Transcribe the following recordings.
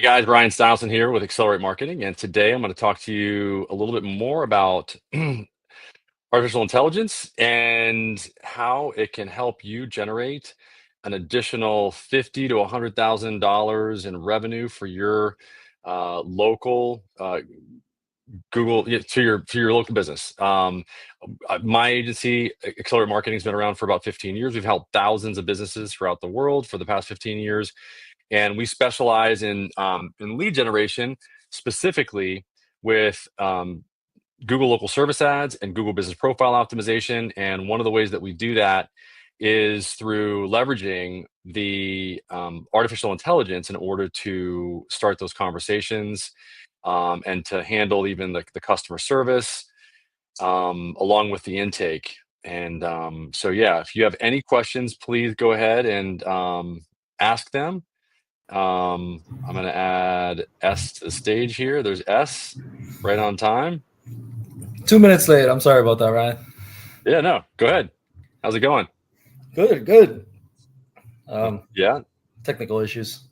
Guys, Brian Stileson here with Accelerate Marketing, and today I'm going to talk to you a little bit more about artificial intelligence and how it can help you generate an additional $50 to $100,000 in revenue for your local Google to your local business. My agency, Accelerate Marketing, has been around for about 15 years. We've helped thousands of businesses throughout the world for the past 15 years. And we specialize in lead generation, specifically with Google local service ads and Google business profile optimization. And one of the ways that we do that is through leveraging the artificial intelligence in order to start those conversations and to handle even the customer service along with the intake. And so, yeah, if you have any questions, please go ahead and ask them. I'm going to add S to the stage here. There's S right on time. 2 minutes late. I'm sorry about that, Ryan. Yeah, no, go ahead. How's it going? Good. Yeah. Technical issues.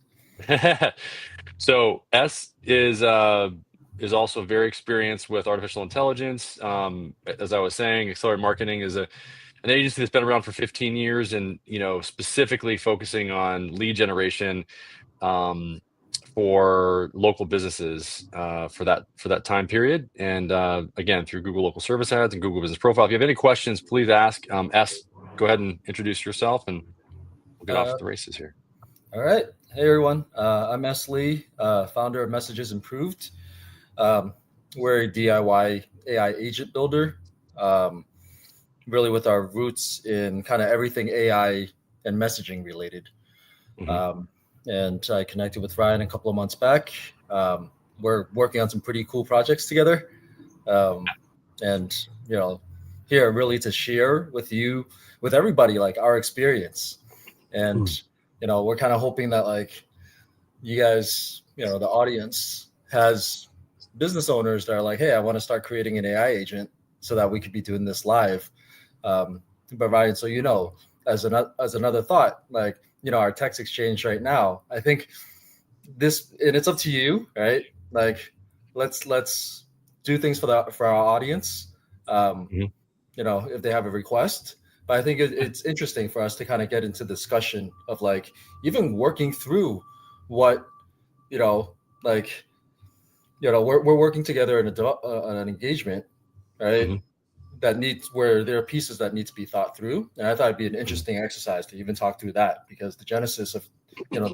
So S is also very experienced with artificial intelligence. As I was saying, Accelerate Marketing is an agency that's been around for 15 years and, specifically focusing on lead generation for local businesses for that time period. And again, through Google local service ads and Google business profile. If you have any questions, please ask. S, go ahead and introduce yourself and we'll get off to the races here. All right. Hey, everyone. I'm S. Lee, founder of Messages Improved. We're a DIY AI agent builder, really with our roots in kind of everything AI and messaging related. Mm-hmm. And I connected with Ryan a couple of months back. We're working on some pretty cool projects together. And, here really to share with you, with everybody, like our experience. And, we're kind of hoping that like you guys, the audience has business owners that are like, hey, I want to start creating an AI agent so that we could be doing this live. But Ryan, so, as another thought, like, our text exchange right now, I think this, and it's up to you, right? Like, let's do things for our audience, if they have a request. But I think it's interesting for us to kind of get into discussion of like even working through what, we're working together in an engagement, right? Mm-hmm. Where there are pieces that need to be thought through. And I thought it'd be an interesting exercise to even talk through that, because the genesis of,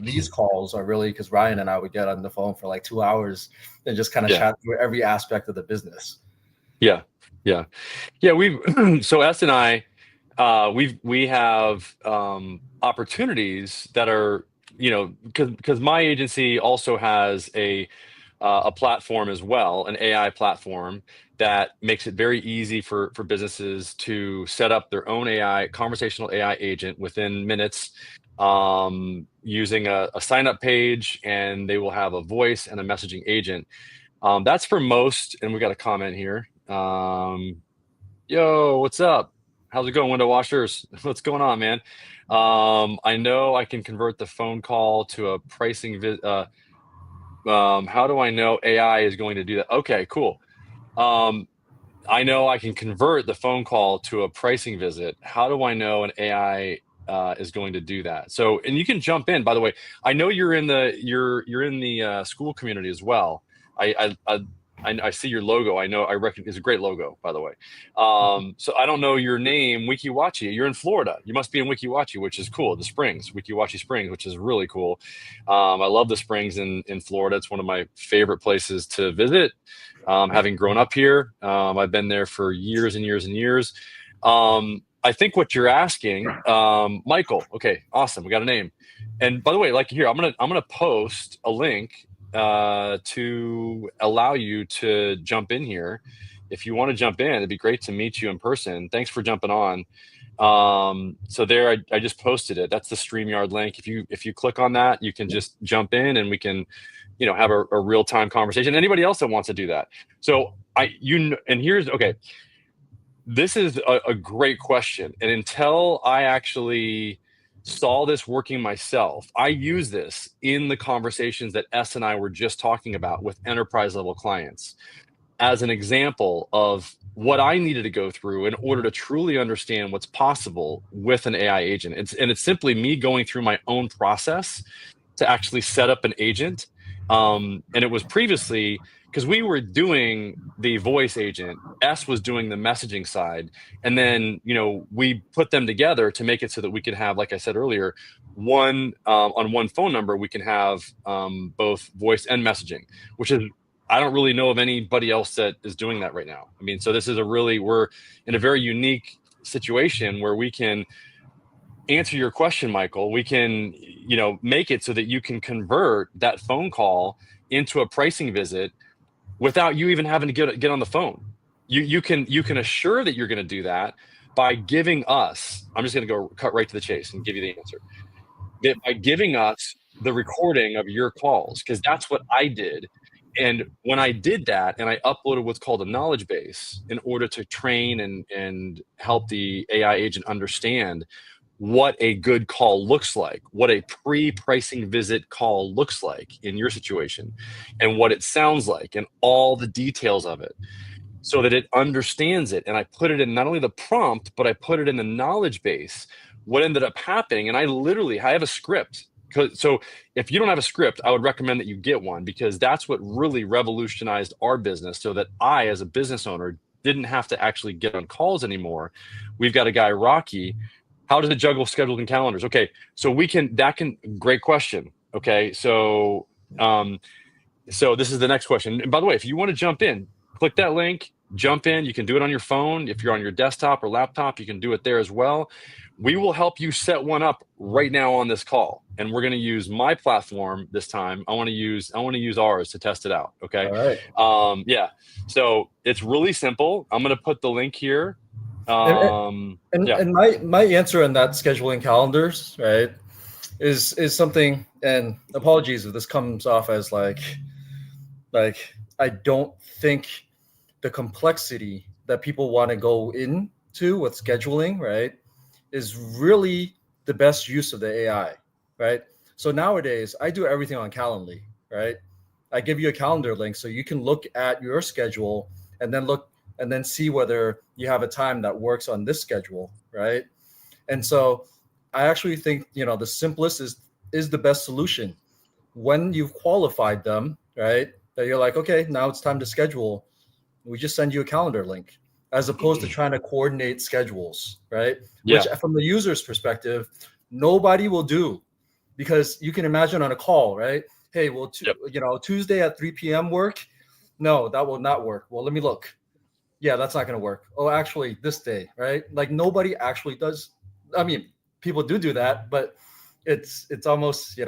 these calls are really because Ryan and I would get on the phone for like 2 hours and just kind of chat through every aspect of the business. Yeah. So S and I, we have opportunities that are, because my agency also has a platform as well, an AI platform that makes it very easy for businesses to set up their own conversational AI agent within minutes, using a sign-up page, and they will have a voice and a messaging agent. That's for most, and we got a comment here. Yo, what's up? How's it going, window washers? What's going on, man? I know I can convert the phone call to a pricing how do I know AI is going to do that? Okay, cool. I know I can convert the phone call to a pricing visit. How do I know an AI is going to do that? So, and you can jump in, by the way. I know you're in the school community as well. I see your logo. I reckon it's a great logo, by the way. So I don't know your name, Weeki Wachee. You're in Florida. You must be in Weeki Wachee, which is cool. The Springs, Weeki Wachee Springs, which is really cool. I love the Springs in Florida. It's one of my favorite places to visit. Having grown up here, I've been there for years and years and years. I think what you're asking, Michael. Okay, awesome. We got a name. And by the way, like here, I'm gonna post a link to allow you to jump in here. If you want to jump in, it'd be great to meet you in person. Thanks for jumping on. So there, I just posted it. That's the StreamYard link. If you click on that, you can just jump in and we can, have a real-time conversation. Anybody else that wants to do that. So this is a great question. And until I actually saw this working myself. I use this in the conversations that S and I were just talking about with enterprise level clients as an example of what I needed to go through in order to truly understand what's possible with an AI agent. It's simply me going through my own process to actually set up an agent. And it was previously because we were doing the voice agent, S was doing the messaging side, and then we put them together to make it so that we could have, like I said earlier, one on one phone number we can have both voice and messaging, which is, I don't really know of anybody else that is doing that right now. I mean, so this is we're in a very unique situation where we can answer your question, Michael. We can, make it so that you can convert that phone call into a pricing visit without you even having to get on the phone. You can assure that you're going to do that by giving us. I'm just going to go cut right to the chase and give you the answer. By giving us the recording of your calls, because that's what I did. And when I did that, and I uploaded what's called a knowledge base in order to train and help the AI agent understand what a good call looks like, what a pre-pricing visit call looks like in your situation, and what it sounds like, and all the details of it, so that it understands it. And I put it in not only the prompt, but I put it in the knowledge base. What ended up happening, and I have a script. So if you don't have a script, I would recommend that you get one, because that's what really revolutionized our business, so that I, as a business owner, didn't have to actually get on calls anymore. We've got a guy, Rocky. How does it juggle schedules and calendars? Okay, so great question. Okay, so this is the next question. And by the way, if you want to jump in, click that link, jump in. You can do it on your phone. If you're on your desktop or laptop, you can do it there as well. We will help you set one up right now on this call, and we're going to use my platform this time. I want to use ours to test it out. Okay. All right. Yeah. So it's really simple. I'm going to put the link here. And, Yeah. and my answer on that scheduling calendars, right, is something. And apologies if this comes off as like I don't think the complexity that people want to go into with scheduling, right, is really the best use of the AI, right? So nowadays, I do everything on Calendly, right? I give you a calendar link so you can look at your schedule and then see whether you have a time that works on this schedule, right? And so I actually think, the simplest is the best solution. When you've qualified them, right? That you're like, okay, now it's time to schedule. We just send you a calendar link, as opposed to trying to coordinate schedules, right? Yeah. Which, from the user's perspective, nobody will do, because you can imagine on a call, right? Hey, well, Yep. Tuesday at 3 p.m. work? No, that will not work. Well, let me look. Yeah, that's not going to work. Oh, actually, this day, right? Like, nobody actually does. I mean, people do that, but it's almost,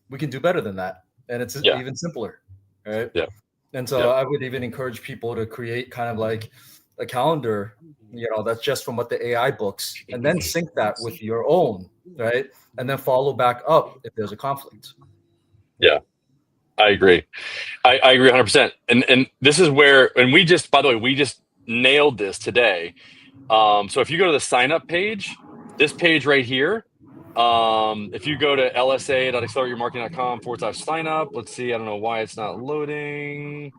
we can do better than that, and it's Yeah. even simpler, right? Yeah. And so Yeah. I would even encourage people to create kind of like a calendar, that's just from what the AI books, and then sync that with your own, right? And then follow back up if there's a conflict. Yeah. I agree. I agree 100%. And this is where, and by the way, we just nailed this today. So if you go to the sign up page, this page right here, if you go to lsa.accelerateyourmarketing.com/sign up, let's see, I don't know why it's not loading.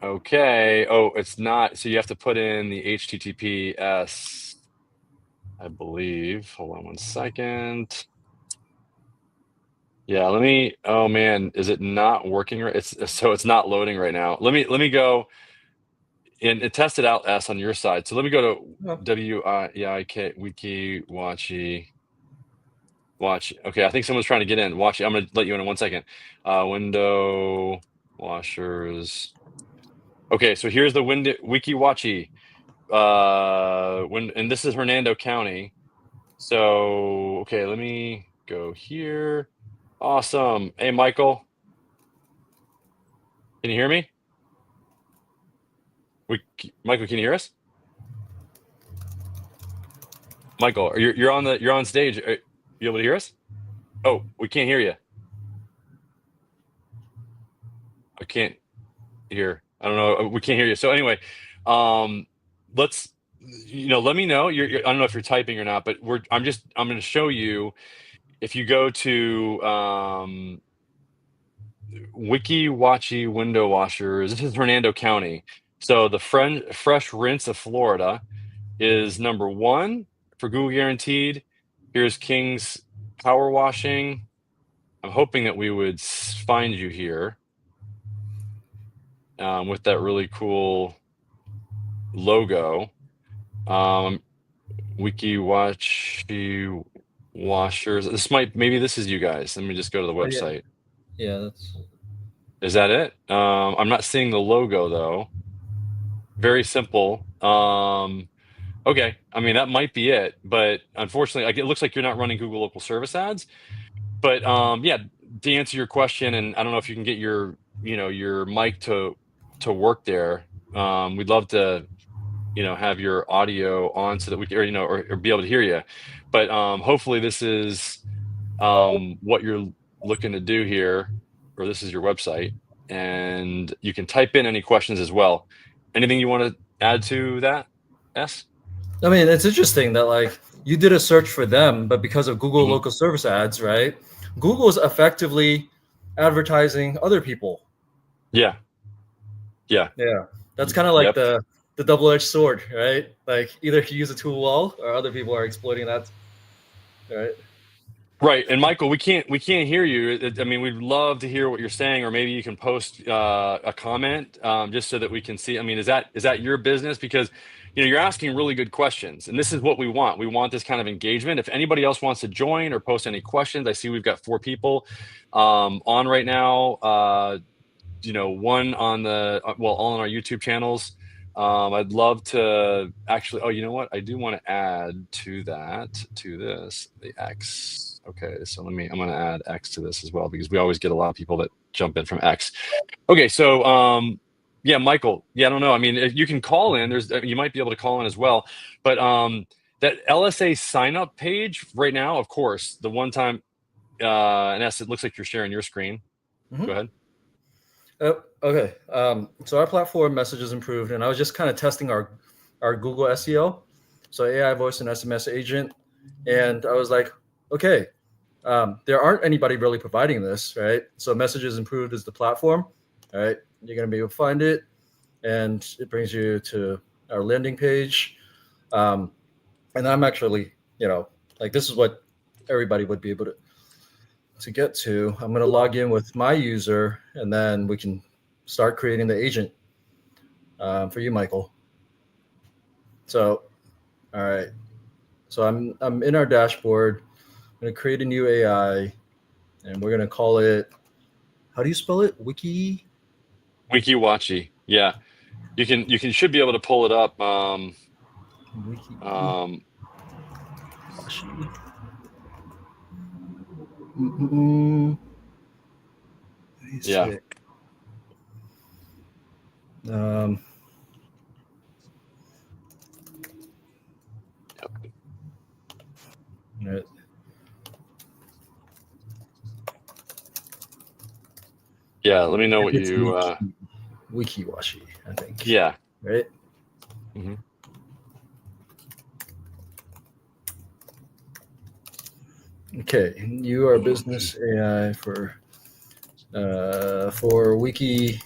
Okay. Oh, it's not. So you have to put in the HTTPS, I believe. Hold on one second. Yeah, oh man, is it not working? It's not loading right now. Let me go and test it out, S, on your side. So let me go to WIK Wiki Watch. Okay, I think someone's trying to get in. Watch. I'm gonna let you in 1 second. Window washers. Okay, so here's the window Wiki Watchy. And this is Hernando County. So okay, let me go here. Awesome. Hey, Michael. Can you hear me? Michael, can you hear us? Michael, you're on stage. Are you able to hear us? Oh, we can't hear you. I can't hear. I don't know. We can't hear you. So anyway, let's let me know. I don't know if you're typing or not, but I'm going to show you. If you go to Wiki Watchy window washers, this is Hernando County. So the fresh rinse of Florida is number one for Google guaranteed. Here's King's power washing. I'm hoping that we would find you here with that really cool logo. Wiki Watchy washers. Maybe this is you guys. Let me just go to the Oh, yeah. website. Yeah, that's. Is that it? I'm not seeing the logo though. Very simple. Okay. I mean, that might be it, but unfortunately, like, it looks like you're not running Google local service ads. But yeah, to answer your question, and I don't know if you can get your mic to work there. We'd love to, have your audio on so that we can, or be able to hear you. But hopefully this is what you're looking to do here, or this is your website, and you can type in any questions as well. Anything you want to add to that, S? I mean, it's interesting that like you did a search for them, but because of Google Mhm. local service ads, right? Google is effectively advertising other people. Yeah. Yeah. Yeah, that's kind of like Yep. the double-edged sword, right? Like either you use a tool well, or other people are exploiting that, right? Right. And Michael, we can't hear you. I mean, we'd love to hear what you're saying, or maybe you can post a comment just so that we can see. I mean, is that your business? Because you're asking really good questions, and this is what we want. We want this kind of engagement. If anybody else wants to join or post any questions, I see we've got 4 people on right now. One on all on our YouTube channels. I'd love to actually. Oh, you know what? I do want to add to this, the X. Okay, so I'm going to add X to this as well, because we always get a lot of people that jump in from X. Okay, so yeah, Michael. Yeah, I don't know. I mean, if you can call in. You might be able to call in as well, but that LSA sign up page right now, of course, the one time. And it looks like you're sharing your screen. Go Mm-hmm. ahead. Okay. So our platform message is improved, and I was just kind of testing our Google SEO, so AI voice and SMS agent, and I was like, okay, there aren't anybody really providing this, right? So messages improved is the platform, all right? You're gonna be able to find it, and it brings you to our landing page, and I'm actually, like this is what everybody would be able to get to. I'm going to log in with my user, and then we can start creating the agent for you, Michael. So, all right. So I'm in our dashboard. I'm going to create a new AI, and we're going to call it. How do you spell it? WikiWatchy. Yeah. Should be able to pull it up. Wiki. Yeah. Um, right. Yeah. Let me know what It's you. Wikiwashi, I think. Yeah. Right. Mm-hmm. Okay, you are business AI for Wiki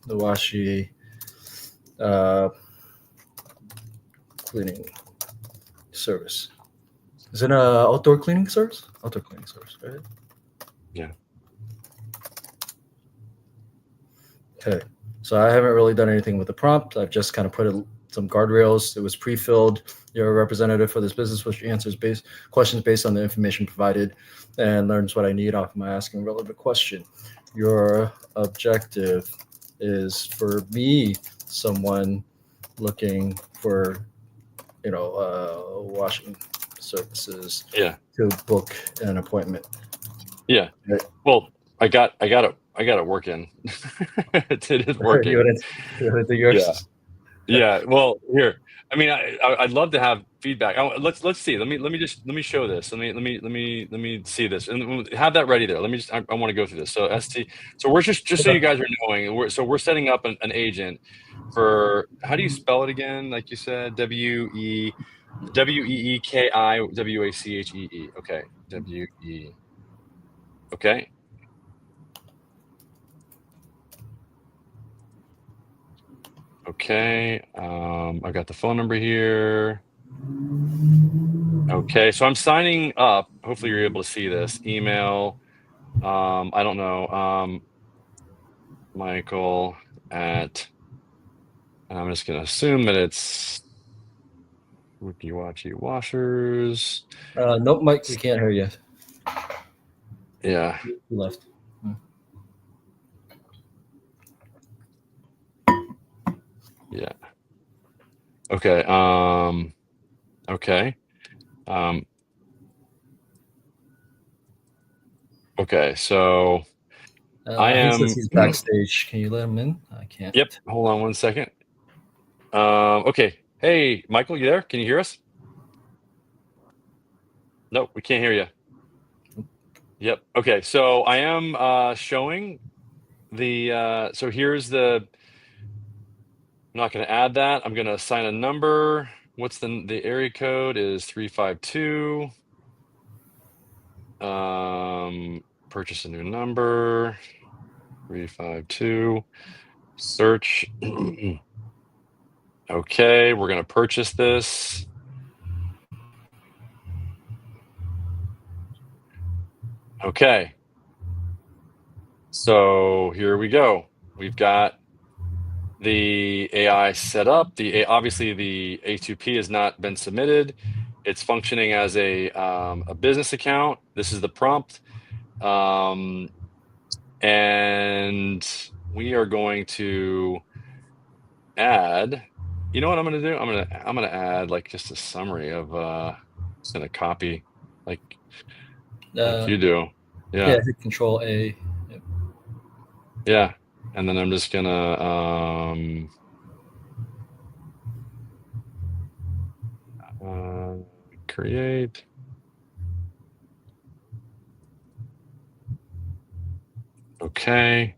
the Washi cleaning service. Is it an outdoor cleaning service? Outdoor cleaning service, right? Yeah. Okay, so I haven't really done anything with the prompt. I've just kind of put some guardrails. It was pre-filled. You're a representative for this business, which answers questions based on the information provided and learns what I need off my asking relevant question. Your objective is for me, someone looking for, washing services Yeah. to book an appointment. Yeah. Right. Well, I got it working. It is you working. want to do Yeah. yours? Yeah. Well, here. I mean, I'd love to have feedback. Let's see. Let me show this. Let me see this, and have that ready there. Let me just. I want to go through this. So ST. So we're just so Okay. you guys are knowing. We're setting up an agent. for how do you spell it again? Like you said, WEEKI WACHEE. Okay, WE. Okay. Okay. I got the phone number here. Okay, so I'm signing up. Hopefully you're able to see this email. I don't know. Michael at, I'm just gonna assume that it's Wiki Watchy Washers. Nope, Mike, we can't hear you. Yeah. You left. Yeah. Okay. Okay. Okay. So I He says am. he's backstage. Can you let him in? I can't. Yep. Hold on one second. Okay. Hey, Michael, you there? Can you hear us? Nope, we can't hear you. Yep. Okay. So I am showing the. So here's the. I'm not going to add that. I'm going to assign a number. What's the area code is 352. Purchase a new number. 352. Search. Okay, we're going to purchase this. Okay. So here we go. We've got the AI set up. Obviously the A2P has not been submitted. It's functioning as a business account. This is the prompt. And we are going to add, you know what I'm going to do? I'm going to add like just a summary of, just going to copy like you do. Yeah, Yeah. hit Control A. Yep. Yeah. And then I'm just going to, create. Okay.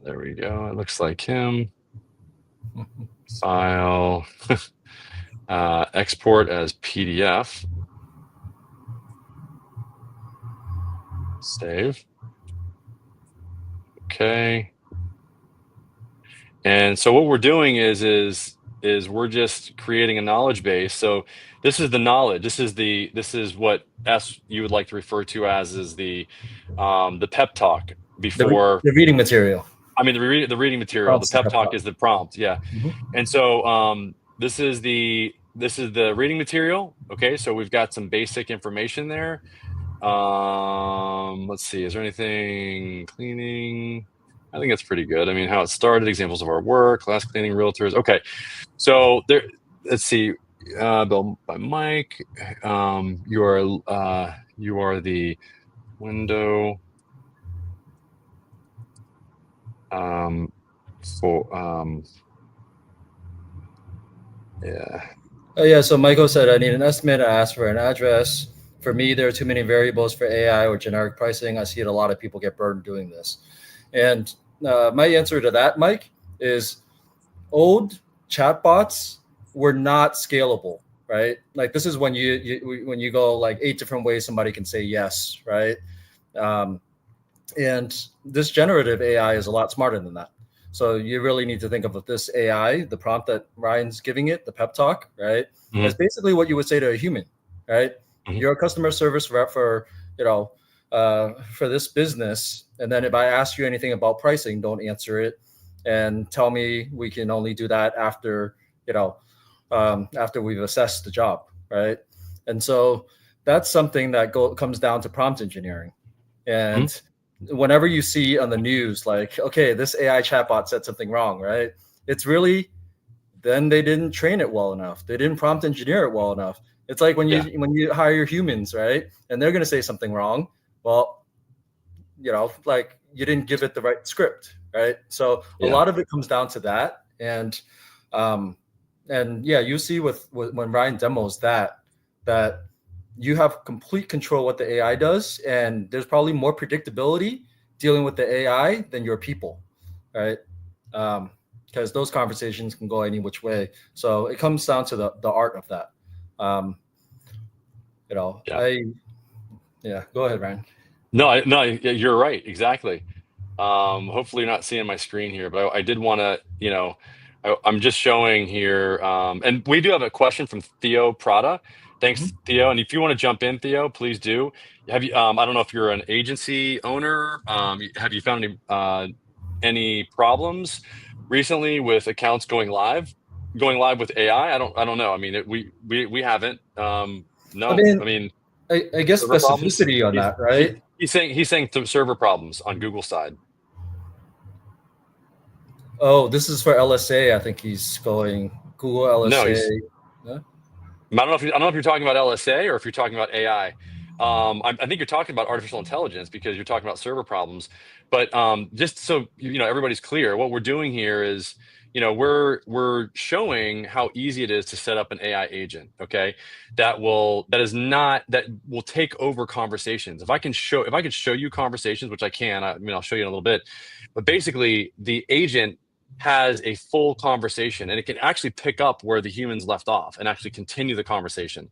There we go. It looks like him. File. Export as PDF. Save. Okay. And so what we're doing is we're just creating a knowledge base. So this is the knowledge. This is what you would like to refer to as is the pep talk before. The reading material. I mean the reading material. The Prompts pep the talk is the prompt. Yeah. Mm-hmm. And so this is the reading material. Okay. So we've got some basic information there. Let's see. Is there anything cleaning? I think it's pretty good. I mean, how it started, examples of our work, last cleaning realtors. Okay. So there, let's see. Bill by Mike. You are the window for yeah. Oh yeah. So Michael said I need an estimate. I asked for an address. For me, there are too many variables for AI or generic pricing. I see it a lot of people get burned doing this. And my answer to that, Mike, is old chatbots were not scalable, right? Like this is when when you go like 8 different ways somebody can say yes, right? And this generative AI is a lot smarter than that. So you really need to think of this AI, the prompt that Ryan's giving it, the pep talk, right? Mhm. As basically what you would say to a human, right? Mhm. You're a customer service rep for for this business, and then if I ask you anything about pricing, don't answer it, and tell me we can only do that after after we've assessed the job, right? And so that's something that comes down to prompt engineering, and whenever you see on the news like, okay, this AI chatbot said something wrong, right? It's really then they didn't train it well enough. They didn't prompt engineer it well enough. It's like Yeah. when you hire humans, right? And they're going to say something wrong. Well, like you didn't give it the right script, right? So a Yeah. lot of it comes down to that. And yeah, you see with when Ryan demos that you have complete control what the AI does, and there's probably more predictability dealing with the AI than your people, right? because those conversations can go any which way. So it comes down to the art of that. Um, you know, Yeah. I yeah. Go ahead, Ryan. No, no, you're right. Exactly. Hopefully you're not seeing my screen here, but I did want to, I'm just showing here, and we do have a question from Theo Prada. Thanks, Mhm. Theo. And if you want to jump in, Theo, please do. Have you? I don't know if you're an agency owner. Have you found any problems recently with accounts going live with AI? I don't know. I mean, we haven't. I No, mean, I mean, I guess server problems. specificity on that, right? He's saying server problems on Google side. Oh, this is for LSA. I think he's going Google No, LSA. he's Yeah. I don't know if you're talking about LSA or if you're talking about AI. I think you're talking about artificial intelligence because you're talking about server problems. But just so everybody's clear, what we're doing here is, we're showing how easy it is to set up an AI agent. Okay, that will take over conversations. If I could show you conversations, which I can, I mean, I'll show you in a little bit. But basically, the agent has a full conversation and it can actually pick up where the humans left off and actually continue the conversation,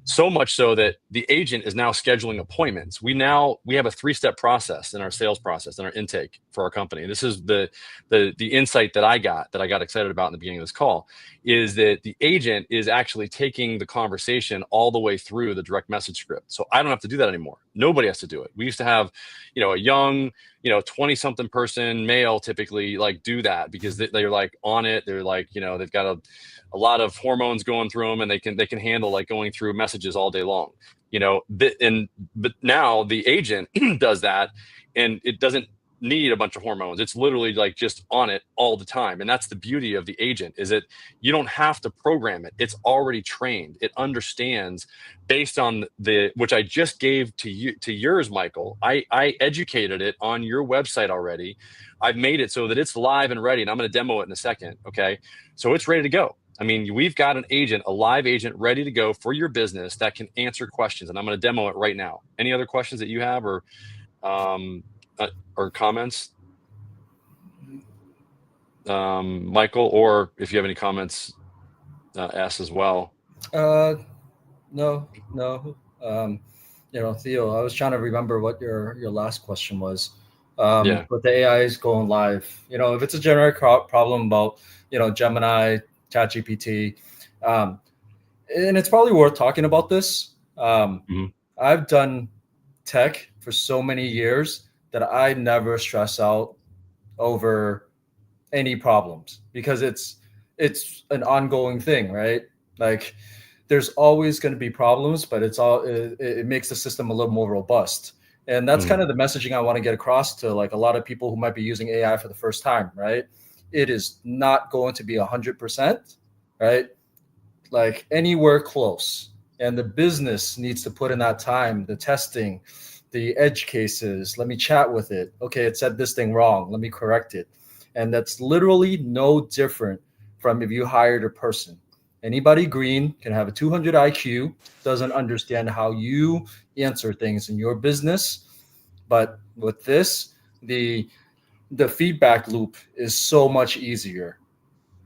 so much so that the agent is now scheduling appointments. We have a 3-step process in our sales process and our intake for our company. This is the insight that I got excited about in the beginning of this call, is that the agent is actually taking the conversation all the way through the direct message script. So I don't have to do that anymore. Nobody has to do it. We used to have, a young, 20 something person male typically like do that because they're like on it. They're like, they've got a lot of hormones going through them and they can handle like going through messages all day long, but now the agent does that, and it doesn't need a bunch of hormones. It's literally like just on it all the time. And that's the beauty of the agent, is that you don't have to program it. It's already trained. It understands based on which I just gave to you, to yours, Michael. I educated it on your website already. I've made it so that it's live and ready, and I'm going to demo it in a second. Okay. So it's ready to go. I mean, we've got an agent, a live agent ready to go for your business that can answer questions. And I'm going to demo it right now. Any other questions that you have um, or comments, Michael, or if you have any comments, ask as well. Uh, no, no. Theo, I was trying to remember what your last question was. Yeah. But the AI is going live. If it's a generic problem about Gemini, ChatGPT, um, and it's probably worth talking about this. Mhm. I've done tech for so many years that I never stress out over any problems because it's an ongoing thing, right? Like there's always going to be problems, but it makes the system a little more robust. And that's Mhm. kind of the messaging I want to get across to like a lot of people who might be using AI for the first time, right? It is not going to be 100%, right? Like anywhere close. And the business needs to put in that time, the testing, the edge cases. Let me chat with it. Okay, it said this thing wrong. Let me correct it. And that's literally no different from if you hired a person. Anybody green can have a 200 IQ, doesn't understand how you answer things in your business. But with this, the feedback loop is so much easier,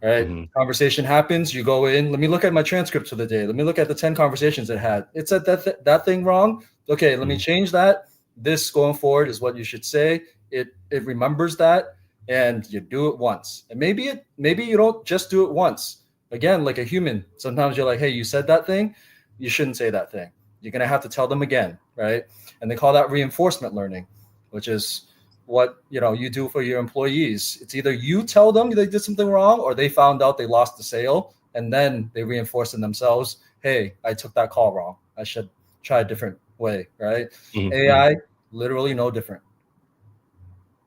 right? Mhm. Conversation happens, you go in, let me look at my transcripts for the day. Let me look at the 10 conversations it had. It said that thing wrong. Okay, let me Mhm. change that. This going forward is what you should say. It remembers that, and you do it once. And maybe you don't just do it once. Again, like a human, sometimes you're like, hey, you said that thing, you shouldn't say that thing. You're gonna have to tell them again, right? And they call that reinforcement learning, which is what you do for your employees. It's either you tell them they did something wrong or they found out they lost the sale and then they reinforce in themselves, hey, I took that call wrong, I should try a different way, right? Mhm. Mhm. AI literally no different.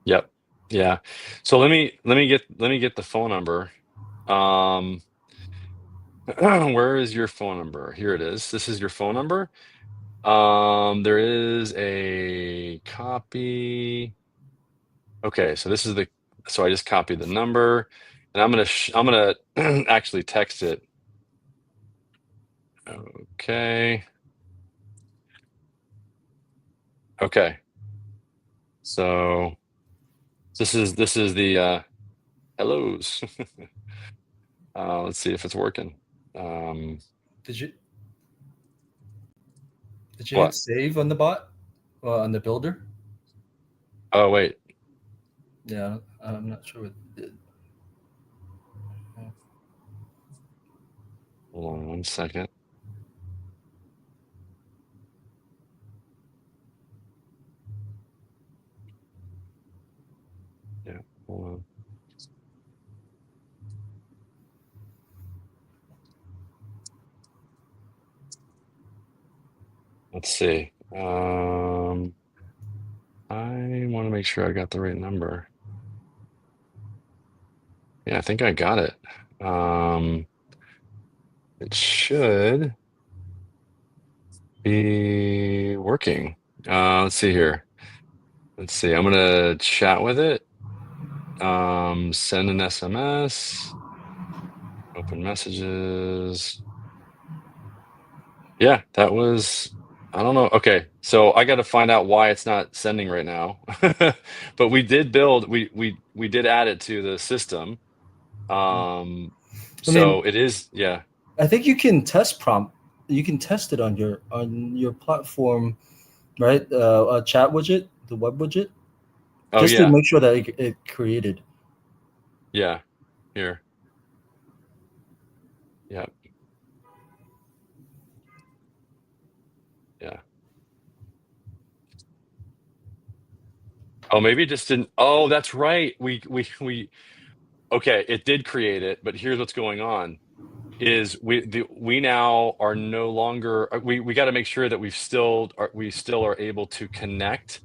Yep. Yeah. So let me get the phone number. Um, where is your phone number? Here it is. This is your phone number. There is a copy. Okay, so so I just copied the number, and I'm gonna actually text it. Okay. Okay. So this is the Hellos. Let's see if it's working. Did you hit What? save on the bot? On the builder? Oh, wait. Yeah, I'm not sure what it did. Hold on 1 second. Yeah, hold on. Let's see. I want to make sure I got the right number. Yeah, I think I got it. It should be working. Let's see here. Let's see. I'm gonna chat with it. Send an SMS. Open messages. Yeah, that was, I don't know. Okay, so I got to find out why it's not sending right now. But we did build, we did add it to the system. I mean, So it is, yeah. I think you can test prompt. You can test it on your platform, right? A chat widget, the web widget, Oh just to yeah, make sure that it created. yeah. Here, yeah, yeah. Oh, maybe it just didn't. Oh, that's right. Okay, it did create it, but here's what's going on. Is we now are no longer we got to make sure that we still are able to connect.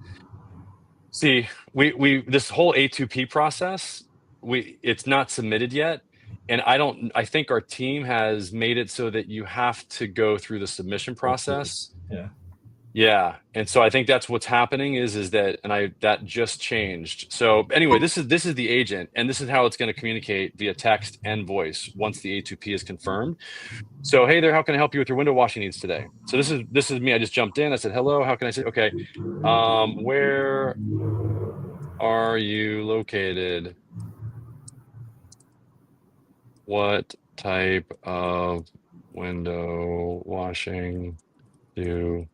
See, we this whole A2P process, we it's not submitted yet, and I think our team has made it so that you have to go through the submission process. Yeah. Yeah, and so I think that's what's happening is that, and I that just changed. So anyway, this is the agent, and this is how it's going to communicate via text and voice once the A2P is confirmed. So hey there, how can I help you with your window washing needs today? So this is me. I just jumped in. I said hello. How can I say? Okay, where are you located? What type of window washing do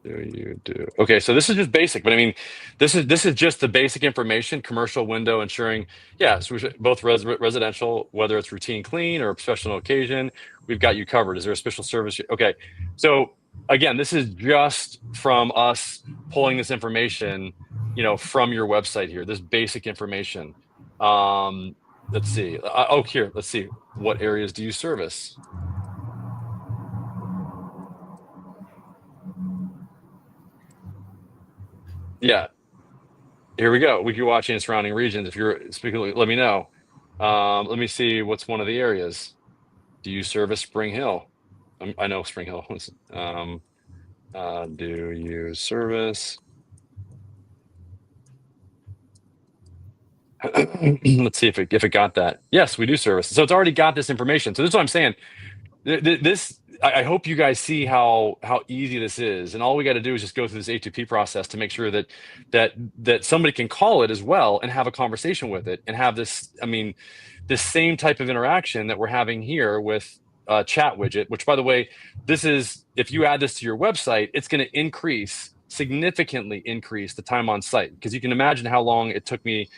you do? Okay, so this is just basic, but I mean, this is just the basic information. Commercial window ensuring, yeah, so both residential, whether it's routine clean or special occasion, we've got you covered. Is there a special service? Okay, so again, this is just from us pulling this information, from your website here. This basic information. Um, let's see. Oh, here, let's see. What areas do you service? Yeah, here we go. We can watch in surrounding regions. If you're speaking, let me know. Let me see what's one of the areas. Do you service Spring Hill? I know Spring Hill. Do you service? Let's see if it got that. Yes, we do service. So it's already got this information. So this is what I'm saying. This I hope you guys see how easy this is, and all we got to do is just go through this A2P process to make sure that somebody can call it as well and have a conversation with it and have this. I mean, this same type of interaction that we're having here with chat widget. Which, by the way, this is if you add this to your website, it's going to significantly increase the time on site, because you can imagine how long it took me,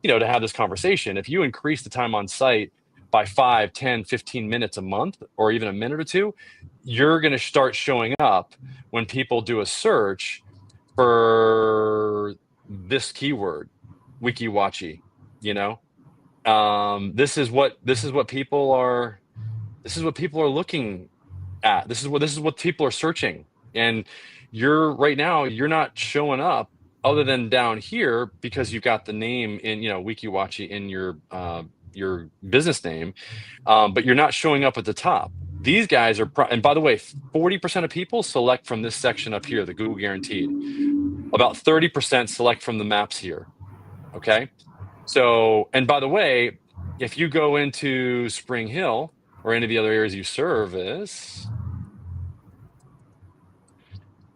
to have this conversation. If you increase the time on site by 5, 10, 15 minutes a month, or even a minute or two, you're going to start showing up when people do a search for this keyword, wikiwachi. You know, this is what people are looking at. This is what people are searching, and right now you're not showing up other than down here because you've got the name in, wikiwachi in your business name, but you're not showing up at the top. These guys are, and by the way, 40% of people select from this section up here, the Google guaranteed. About 30% select from the maps here. Okay. So, and by the way, if you go into Spring Hill or any of the other areas you service,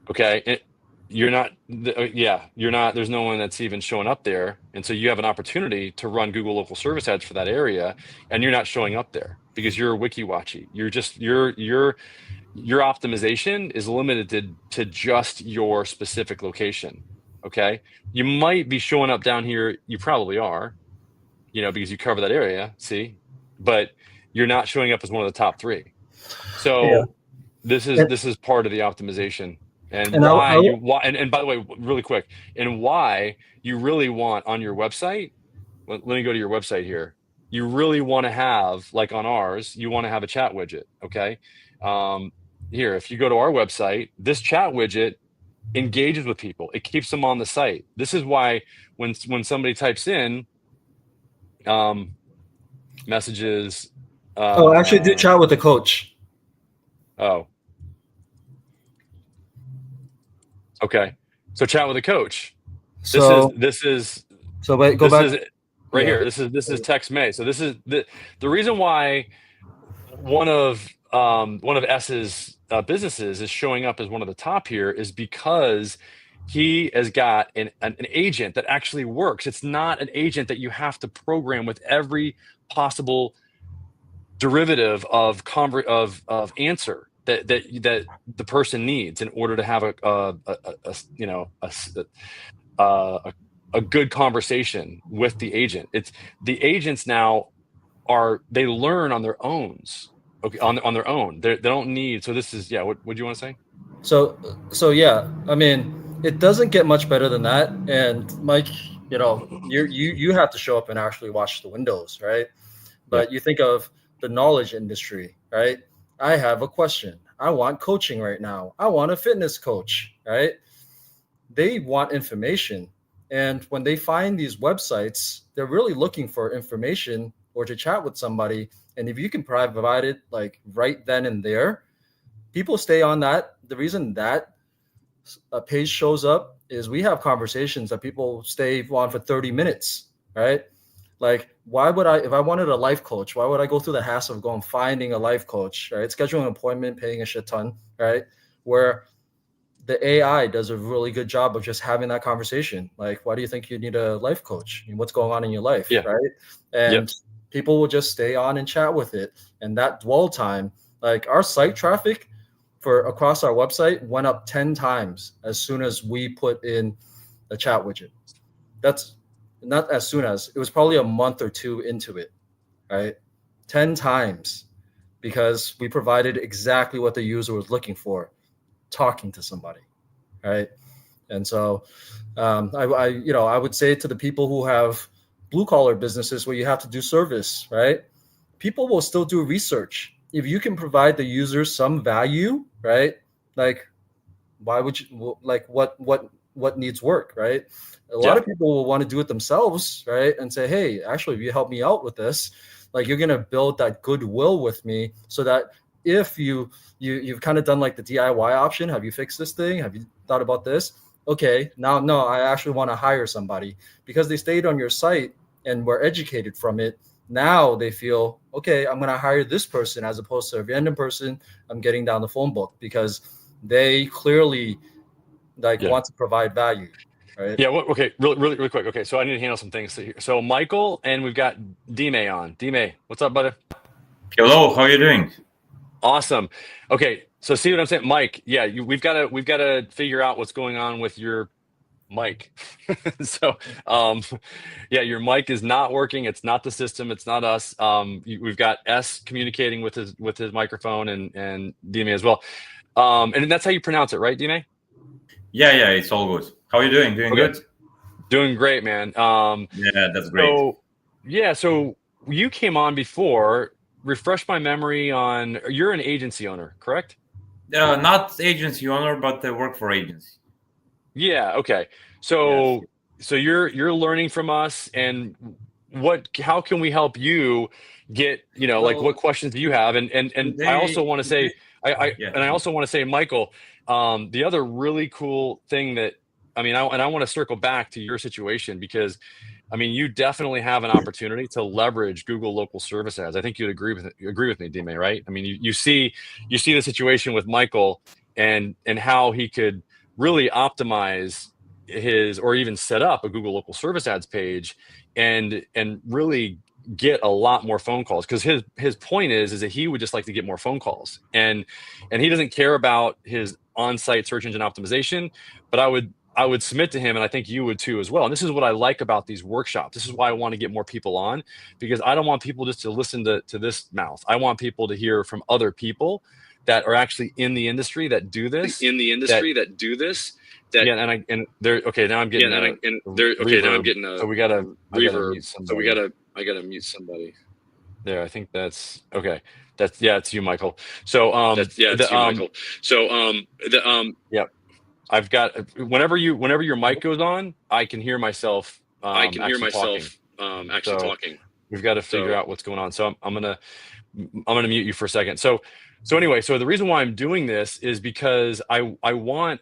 okay, you're not, you're not, there's no one that's even showing up there. And so you have an opportunity to run Google local service ads for that area, and you're not showing up there because you're wiki-watchy. You're just, your optimization is limited to just your specific location. Okay. You might be showing up down here. You probably are, because you cover that area, see, but you're not showing up as one of the top three. Yeah. So this is part of the optimization, and And and by the way, really quick, and why you really want on your website. Let me go to your website here. You really want to have, like on ours, you want to have a chat widget. Okay. Um, Here, if you go to our website, this chat widget engages with people. It keeps them on the site. This is why when somebody types in messages, actually do chat with the coach. oh, okay. So chat with a coach. This is So this is so wait, go this back. is right Yeah. here. This is text May. So this is the reason why one of S's businesses is showing up as one of the top here is because he has got an agent that actually works. It's not an agent that you have to program with every possible derivative of answer that the person needs in order to have a good conversation with the agent. It's the agents now they learn on their own. Okay, on their own. They don't need. So this is, yeah. What do you want to say? So yeah, I mean, it doesn't get much better than that. And Mike, you have to show up and actually watch the windows, right? Yeah, But you think of the knowledge industry, right? I have a question. I want coaching right now. I want a fitness coach, right? They want information. And when they find these websites, they're really looking for information or to chat with somebody. And if you can provide it like right then and there, people stay on that. The reason that a page shows up is we have conversations that people stay on for 30 minutes, right? Like, why would I, if I wanted a life coach, why would I go through the hassle of going finding a life coach, right? Scheduling an appointment, paying a shit ton, right? Where the AI does a really good job of just having that conversation. Like, why do you think you need a life coach? I mean, what's going on in your life, yeah, right? yep, And people will just stay on and chat with it. And that dwell time, like our site traffic for across our website went up 10 times as soon as we put in the chat widget. That's not as soon as, it was probably a month or two into it, right? 10 times because we provided exactly what the user was looking for, talking to somebody, right? And so I would say to the people who have blue collar businesses where you have to do service, right? People will still do research. If you can provide the user some value, right? Like, why would you, like, what needs work, right? A lot yeah, of people will want to do it themselves, right? And say, hey, actually, if you help me out with this, like, you're gonna build that goodwill with me, so that if you've kind of done like the DIY option, have you fixed this thing? Have you thought about this? Okay, now no, I actually want to hire somebody because they stayed on your site and were educated from it. Now they feel, okay, I'm going to hire this person as opposed to a random person I'm getting down the phone book, because they clearly like yeah, want to provide value, right? yeah. Okay, really quick. Okay, so I need to handle some things here. So Michael, and we've got D-May on. D-May, what's up, brother? Hello, how are you doing? Awesome. Okay, so see what I'm saying, Mike? Yeah, we've got to figure out what's going on with your mic. So, um, yeah, your mic is not working. It's not the system. It's not us. We've got S communicating with his microphone, and D-May as well. And that's how you pronounce it, right, D-May? Yeah, it's all good. How are you doing? Doing Okay, good? doing great, man. Yeah, that's great. So yeah, so you came on before. Refresh my memory on. You're an agency owner, correct? Not agency owner, but work for agency. Yeah. Okay. Yes. So you're learning from us, and how can we help you get, like, what Well, questions do you have? And I also want to say, yeah. I also want to say, Michael, the other really cool thing that, I want to circle back to your situation, because you definitely have an opportunity to leverage Google local service ads. I think you'd agree with me, Dime, right? You see the situation with Michael, and how he could really optimize his, or even set up a Google local service ads page and really get a lot more phone calls. Because his point is that he would just like to get more phone calls, and he doesn't care about his on-site search engine optimization. But I would submit to him, and I think you would too as well. And this is what I like about these workshops. This is why I want to get more people on, because I don't want people just to listen to this mouth. I want people to hear from other people that are actually in the industry that do this. Yeah, and they're okay. Now I'm getting so we gotta reverb. I gotta mute somebody. There, I think that's okay. It's you, Michael. So yeah. I've got whenever your mic goes on, I can hear myself. Actually talking. We've got to figure out what's going on. So I'm gonna mute you for a second. So anyway, so the reason why I'm doing this is because I want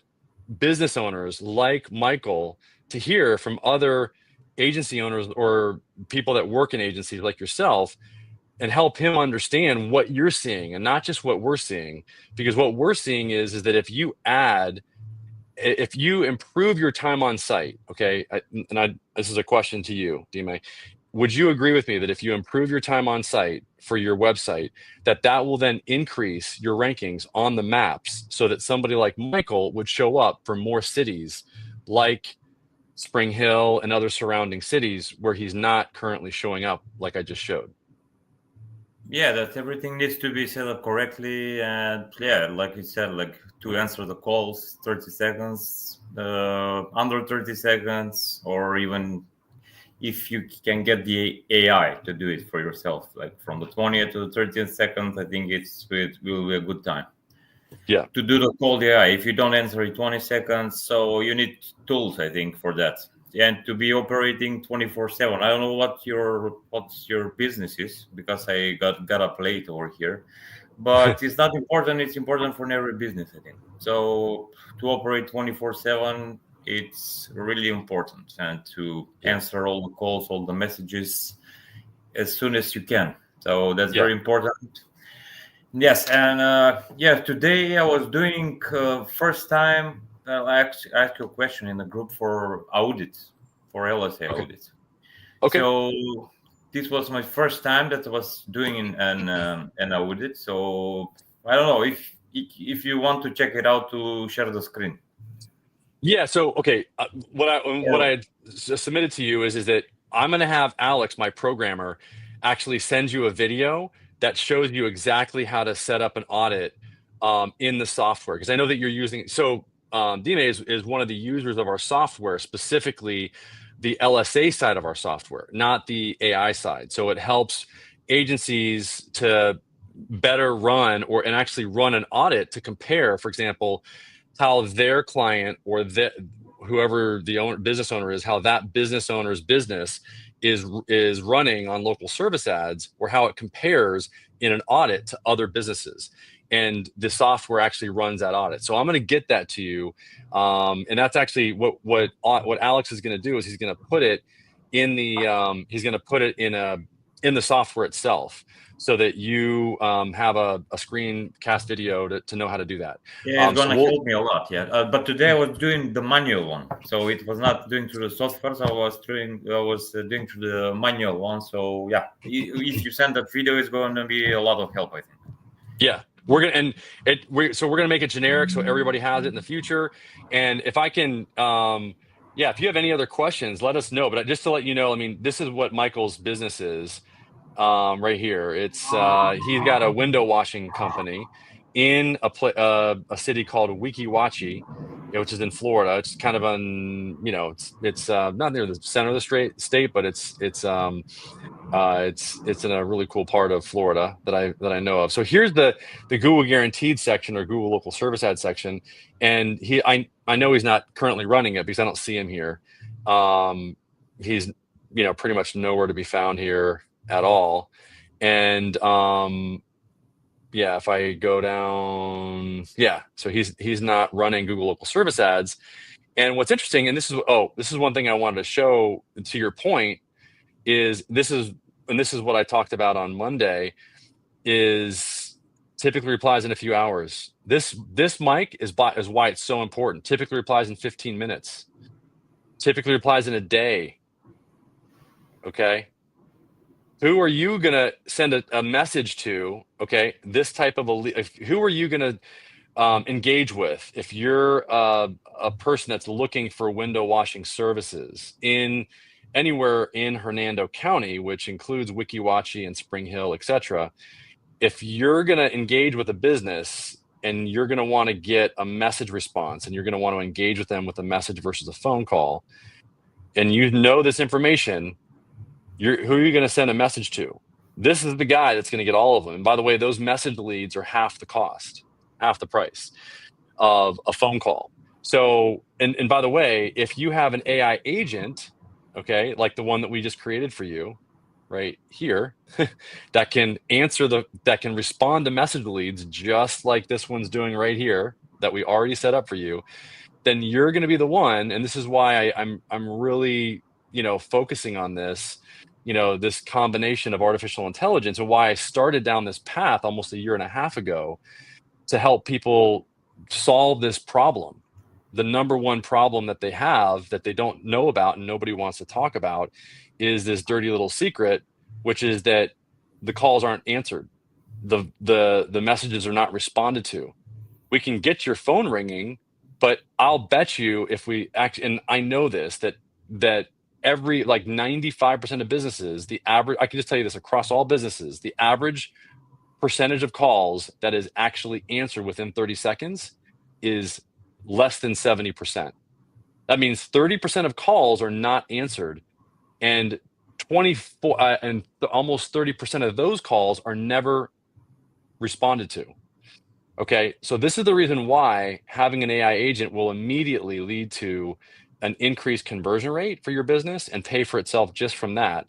business owners like Michael to hear from other agency owners or people that work in agencies like yourself, and help him understand what you're seeing and not just what we're seeing. Because what we're seeing is that if you improve your time on site, okay, this is a question to you, Dime. Would you agree with me that if you improve your time on site for your website, that will then increase your rankings on the maps, so that somebody like Michael would show up for more cities like Spring Hill and other surrounding cities where he's not currently showing up, like I just showed? Yeah, that everything needs to be set up correctly, and yeah, like you said, like to answer the calls, 30 seconds, under 30 seconds, or even if you can get the AI to do it for yourself, like from the 20th to the 30th second, I think it will be a good time. Yeah. To do the call AI, if you don't answer in 20 seconds, so you need tools, I think, for that. And to be operating 24/7. I don't know what your business is, because I got up late over here, but it's not important. It's important for every business, I think. So to operate 24/7, it's really important, and to answer all the calls, all the messages as soon as you can. So that's very important. Yes, and today I was doing first time. I asked you a question in the group for audit, for LSA audit. Okay. So this was my first time that I was doing an audit. So I don't know if you want to check it out, to share the screen. Yeah. So okay, what I had submitted to you is that I'm going to have Alex, my programmer, actually send you a video that shows you exactly how to set up an audit in the software, because I know that you're using. So DNA is one of the users of our software, specifically the LSA side of our software, not the AI side. So it helps agencies to better run and actually run an audit to compare, for example, how their client or whoever the business owner is, how that business owner's business is running on local service ads, or how it compares in an audit to other businesses. And the software actually runs that audit. So I'm going to get that to you, and that's actually what Alex is going to do is he's going to put it in the in the software itself, so that you have a screencast video to know how to do that. Yeah, it's gonna help me a lot. Yeah, but today I was doing the manual one, so it was not doing through the software. So I was doing through the manual one. So yeah, if you send that video, it's going to be a lot of help, I think. Yeah, we're gonna we're gonna make it generic so everybody has it in the future. And if I can, if you have any other questions, let us know. But just to let you know, I mean, this is what Michael's business is. Right here, it's he's got a window washing company in a city called Weeki Wachee, which is in Florida. It's kind of it's not near the center of the state, but it's in a really cool part of Florida that I know of. So here's the Google Guaranteed section, or Google Local Service Ad section, and I know he's not currently running it because I don't see him here. He's pretty much nowhere to be found here at all. And if I go down, so he's not running Google Local Service Ads. And what's interesting, and this is one thing I wanted to show, to your point, is this is what I talked about on Monday, is typically replies in a few hours. This mic is why it's so important. Typically replies in 15 minutes. Typically replies in a day. Okay. Who are you going to send a message to? Okay. This type of who are you going to engage with if you're a person that's looking for window washing services in anywhere in Hernando County, which includes Weeki Wachee and Spring Hill, etc. If you're going to engage with a business and you're going to want to get a message response and you're going to want to engage with them with a message versus a phone call, and you know this information, who are you going to send a message to? This is the guy that's going to get all of them. And by the way, those message leads are half the cost, half the price of a phone call. So, and by the way, if you have an AI agent, okay, like the one that we just created for you right here, that can respond to message leads just like this one's doing right here that we already set up for you, then you're going to be the one. And this is why I'm really, focusing on this, this combination of artificial intelligence, and why I started down this path almost a year and a half ago to help people solve this problem. The number one problem that they have that they don't know about and nobody wants to talk about is this dirty little secret, which is that the calls aren't answered. The messages are not responded to. We can get your phone ringing, but I'll bet you if we act, and I know this, that every, like 95% of businesses, the average, I can just tell you this across all businesses, the average percentage of calls that is actually answered within 30 seconds is less than 70%. That means 30% of calls are not answered, and almost 30% of those calls are never responded to. Okay, so this is the reason why having an AI agent will immediately lead to an increased conversion rate for your business and pay for itself just from that,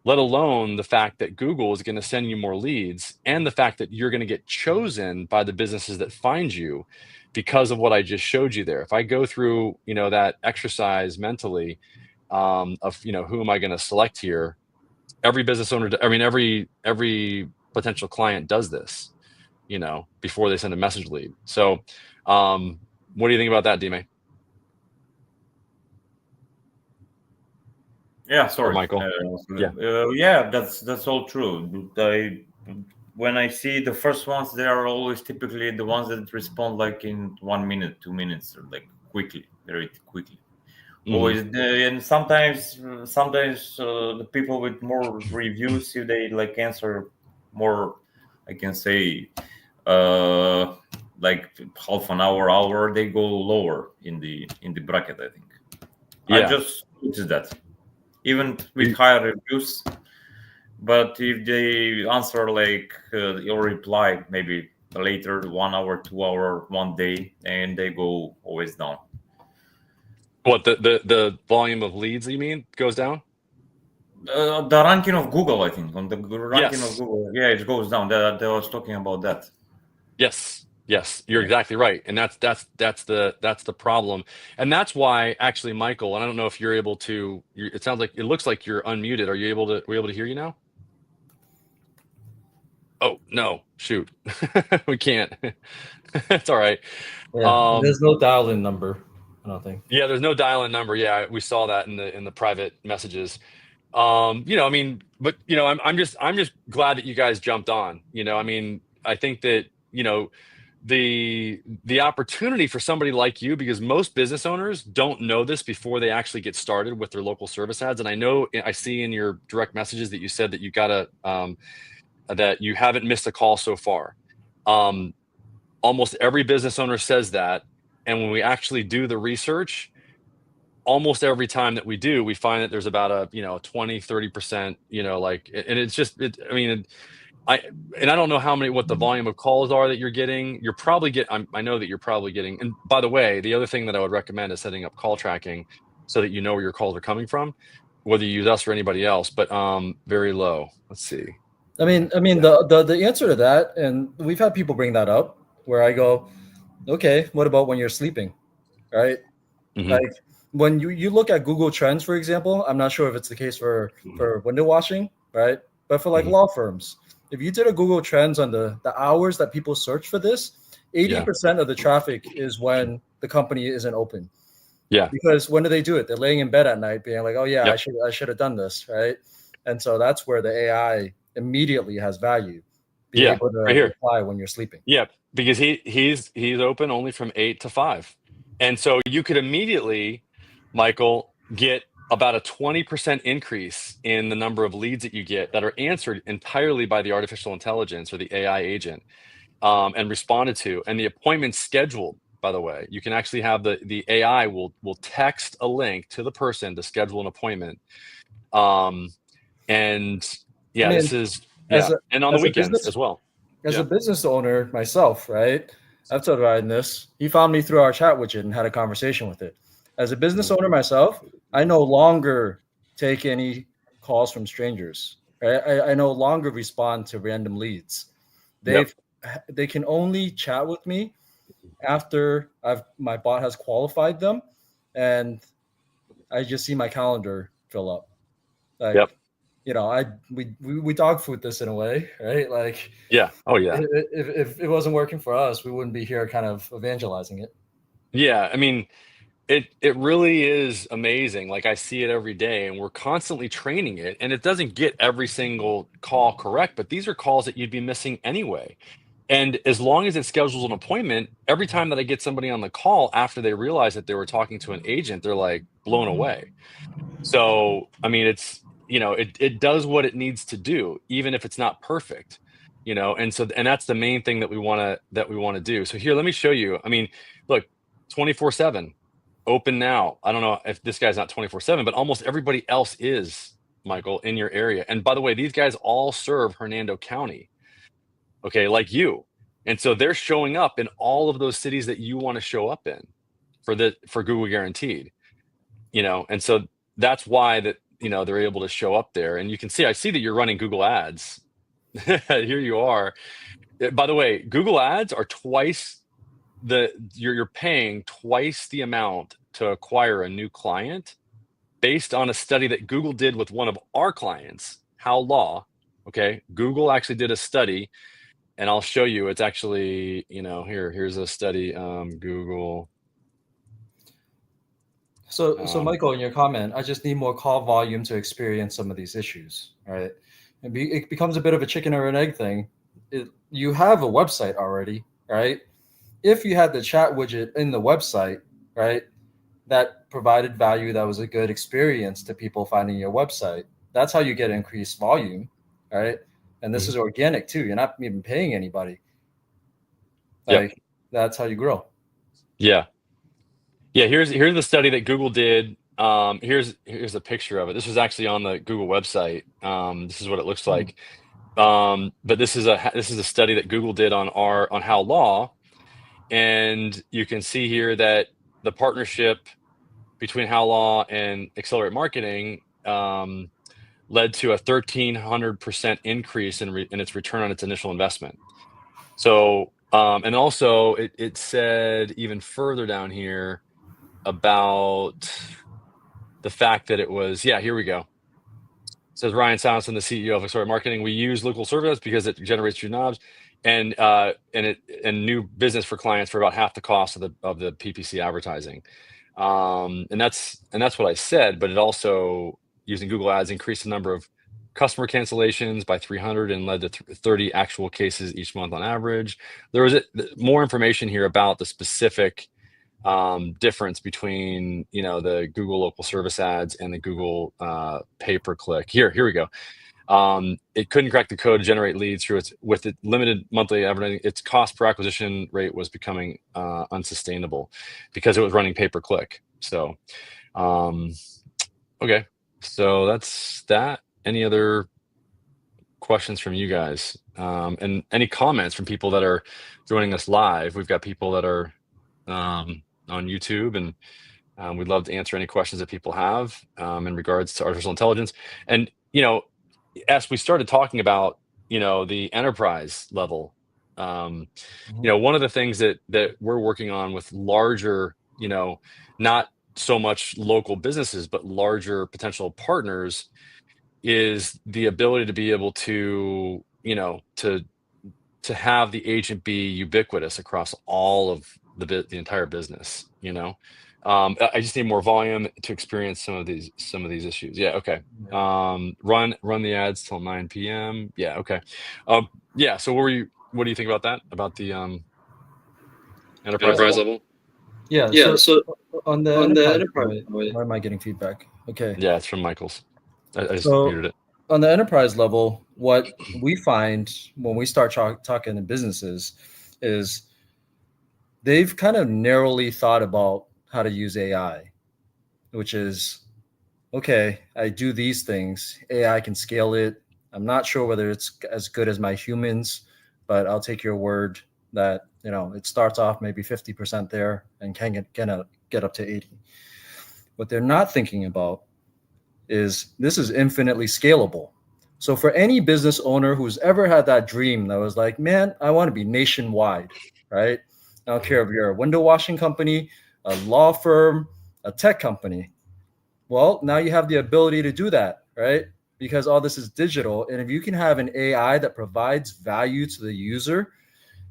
let alone the fact that Google is going to send you more leads, and the fact that you're going to get chosen by the businesses that find you because of what I just showed you there. If I go through, that exercise mentally of, who am I going to select here? Every business owner, every potential client does this, before they send a message lead. So what do you think about that, D-May? Yeah, sorry, or Michael. Yeah, that's all true. When I see the first ones, they are always typically the ones that respond like in 1 minute, 2 minutes, or like quickly, very quickly. Always, and sometimes the people with more reviews, if they like answer more, I can say, like half an hour, they go lower in the bracket. I think. Yeah. I just noticed that, even with higher reviews. But if they answer like your reply maybe later, 1 hour, 2 hour, 1 day, and they go always down. What, the volume of leads, you mean, goes down? The ranking of Google, I think, on the ranking of Google, yeah, it goes down. They was talking about that. Yes, you're exactly right, and that's the problem, and that's why actually, Michael, and I don't know if you're able to. It looks like you're unmuted. Are you able to? We're able to hear you now? Oh no! Shoot, we can't. It's all right. Yeah, there's no dial-in number, I don't think. Yeah, there's no dial-in number. Yeah, we saw that in the private messages. But I'm just glad that you guys jumped on. I think that the opportunity for somebody like you, because most business owners don't know this before they actually get started with their local service ads. And I see in your direct messages that you said that you that you haven't missed a call so far. Almost every business owner says that, and when we actually do the research, almost every time that we do, we find that there's about a 20-30%, and it's just I don't know what the volume of calls are that you're getting. You're probably I know that you're probably getting, and by the way, the other thing that I would recommend is setting up call tracking so that you know where your calls are coming from, whether you use us or anybody else, but very low. Let's see. The answer to that, and we've had people bring that up, where I go, okay, what about when you're sleeping, right? Mm-hmm. Like when you look at Google Trends, for example, I'm not sure if it's the case for window washing, right? But for like law firms, if you did a Google Trends on the hours that people search for this, 80% of the traffic is when the company isn't open. Yeah. Because when do they do it? They're laying in bed at night being like, oh yeah, Yep. I should have done this, right? And so that's where the AI immediately has value. Be able to right here. reply when you're sleeping. Yeah, because he's open only from 8 to 5. And so you could immediately, Michael, get about a 20% increase in the number of leads that you get that are answered entirely by the artificial intelligence or the AI agent, and responded to. And the appointment scheduled, by the way, you can actually have the AI will text a link to the person to schedule an appointment. And yeah, I mean, this is and on the weekends as well. As a business owner myself, right? I've told Ryan this. He found me through our chat widget and had a conversation with it. As a business owner myself, I no longer take any calls from strangers. Right? I no longer respond to random leads. They can only chat with me after my bot has qualified them, and I just see my calendar fill up. Like, you know, we dog food this in a way, right? Like, oh yeah. If it wasn't working for us, we wouldn't be here kind of evangelizing it. Yeah, I mean, it really is amazing. Like, I see it every day, and we're constantly training it, and it doesn't get every single call correct, but these are calls that you'd be missing anyway. And as long as it schedules an appointment, every time that I get somebody on the call after they realize that they were talking to an agent, they're like blown away. So, I mean, it's, it does what it needs to do, even if it's not perfect, and that's the main thing that we want to do. So here, let me show you. I mean, look, 24/7 open now. I don't know if this guy's not 24/7, but almost everybody else is, Michael, in your area. And by the way, these guys all serve Hernando County, okay, like you. And so they're showing up in all of those cities that you want to show up in for Google Guaranteed, and so that's why they're able to show up there. And you can see, I see that you're running Google ads. Here you are. By the way, Google ads are you're paying twice the amount to acquire a new client based on a study that Google did with one of our clients, How Law. Okay, Google actually did a study, and I'll show you. It's actually, here's a study, Google. So Michael, in your comment, I just need more call volume to experience some of these issues, right? It becomes a bit of a chicken or an egg thing. You have a website already, right? If you had the chat widget in the website, right, that provided value, that was a good experience to people finding your website, that's how you get increased volume, right? And this is organic too. You're not even paying anybody. Like, that's how you grow. Yeah. Here's the study that Google did. Here's a picture of it. This was actually on the Google website. This is what it looks like. But this is a study that Google did on How Law, and you can see here that the partnership between How Law and Accelerate Marketing led to a 1,300% increase in its return on its initial investment. So, and also it said even further down here about the fact that it was, here we go. It says Ryan Simonson, the CEO of Accelerate Marketing. We use local service because it generates new knobs and new business for clients for about half the cost of the PPC advertising. And that's what I said, but it also, using Google Ads, increased the number of customer cancellations by 300 and led to 30 actual cases each month on average. There was more information here about the specific difference between the Google local service ads and the Google pay-per-click. Here we go. It couldn't crack the code to generate leads with its limited monthly advertising. Its cost per acquisition rate was becoming unsustainable because it was running pay-per-click. So, okay, so that's that. Any other questions from you guys? And any comments from people that are joining us live? We've got people that are on YouTube, and we'd love to answer any questions that people have in regards to artificial intelligence. And as we started talking about the enterprise level, one of the things that we're working on with larger, not so much local businesses but larger potential partners, is the ability to be able to to have the agent be ubiquitous across all of the entire business. I just need more volume to experience some of these issues. Yeah. Okay. Run the ads till 9 p.m. Yeah. Okay. Yeah. So what do you think about that? About the enterprise level? Yeah. Yeah, So so on the on the enterprise enterprise side, side, why am I getting feedback? Okay. Yeah, it's from Michael's. I just So muted it. on the enterprise level, what we find when we start talking to businesses is they've kind of narrowly thought about how to use AI, which is, okay, I do these things. AI can scale it. I'm not sure whether it's as good as my humans, but I'll take your word that it starts off maybe 50% there and can get up to 80. What they're not thinking about is this is infinitely scalable. So for any business owner who's ever had that dream that was like, man, I want to be nationwide, right? I don't care if you're a window washing company, a law firm, a tech company. Well, now you have the ability to do that, right? Because all this is digital. And if you can have an AI that provides value to the user,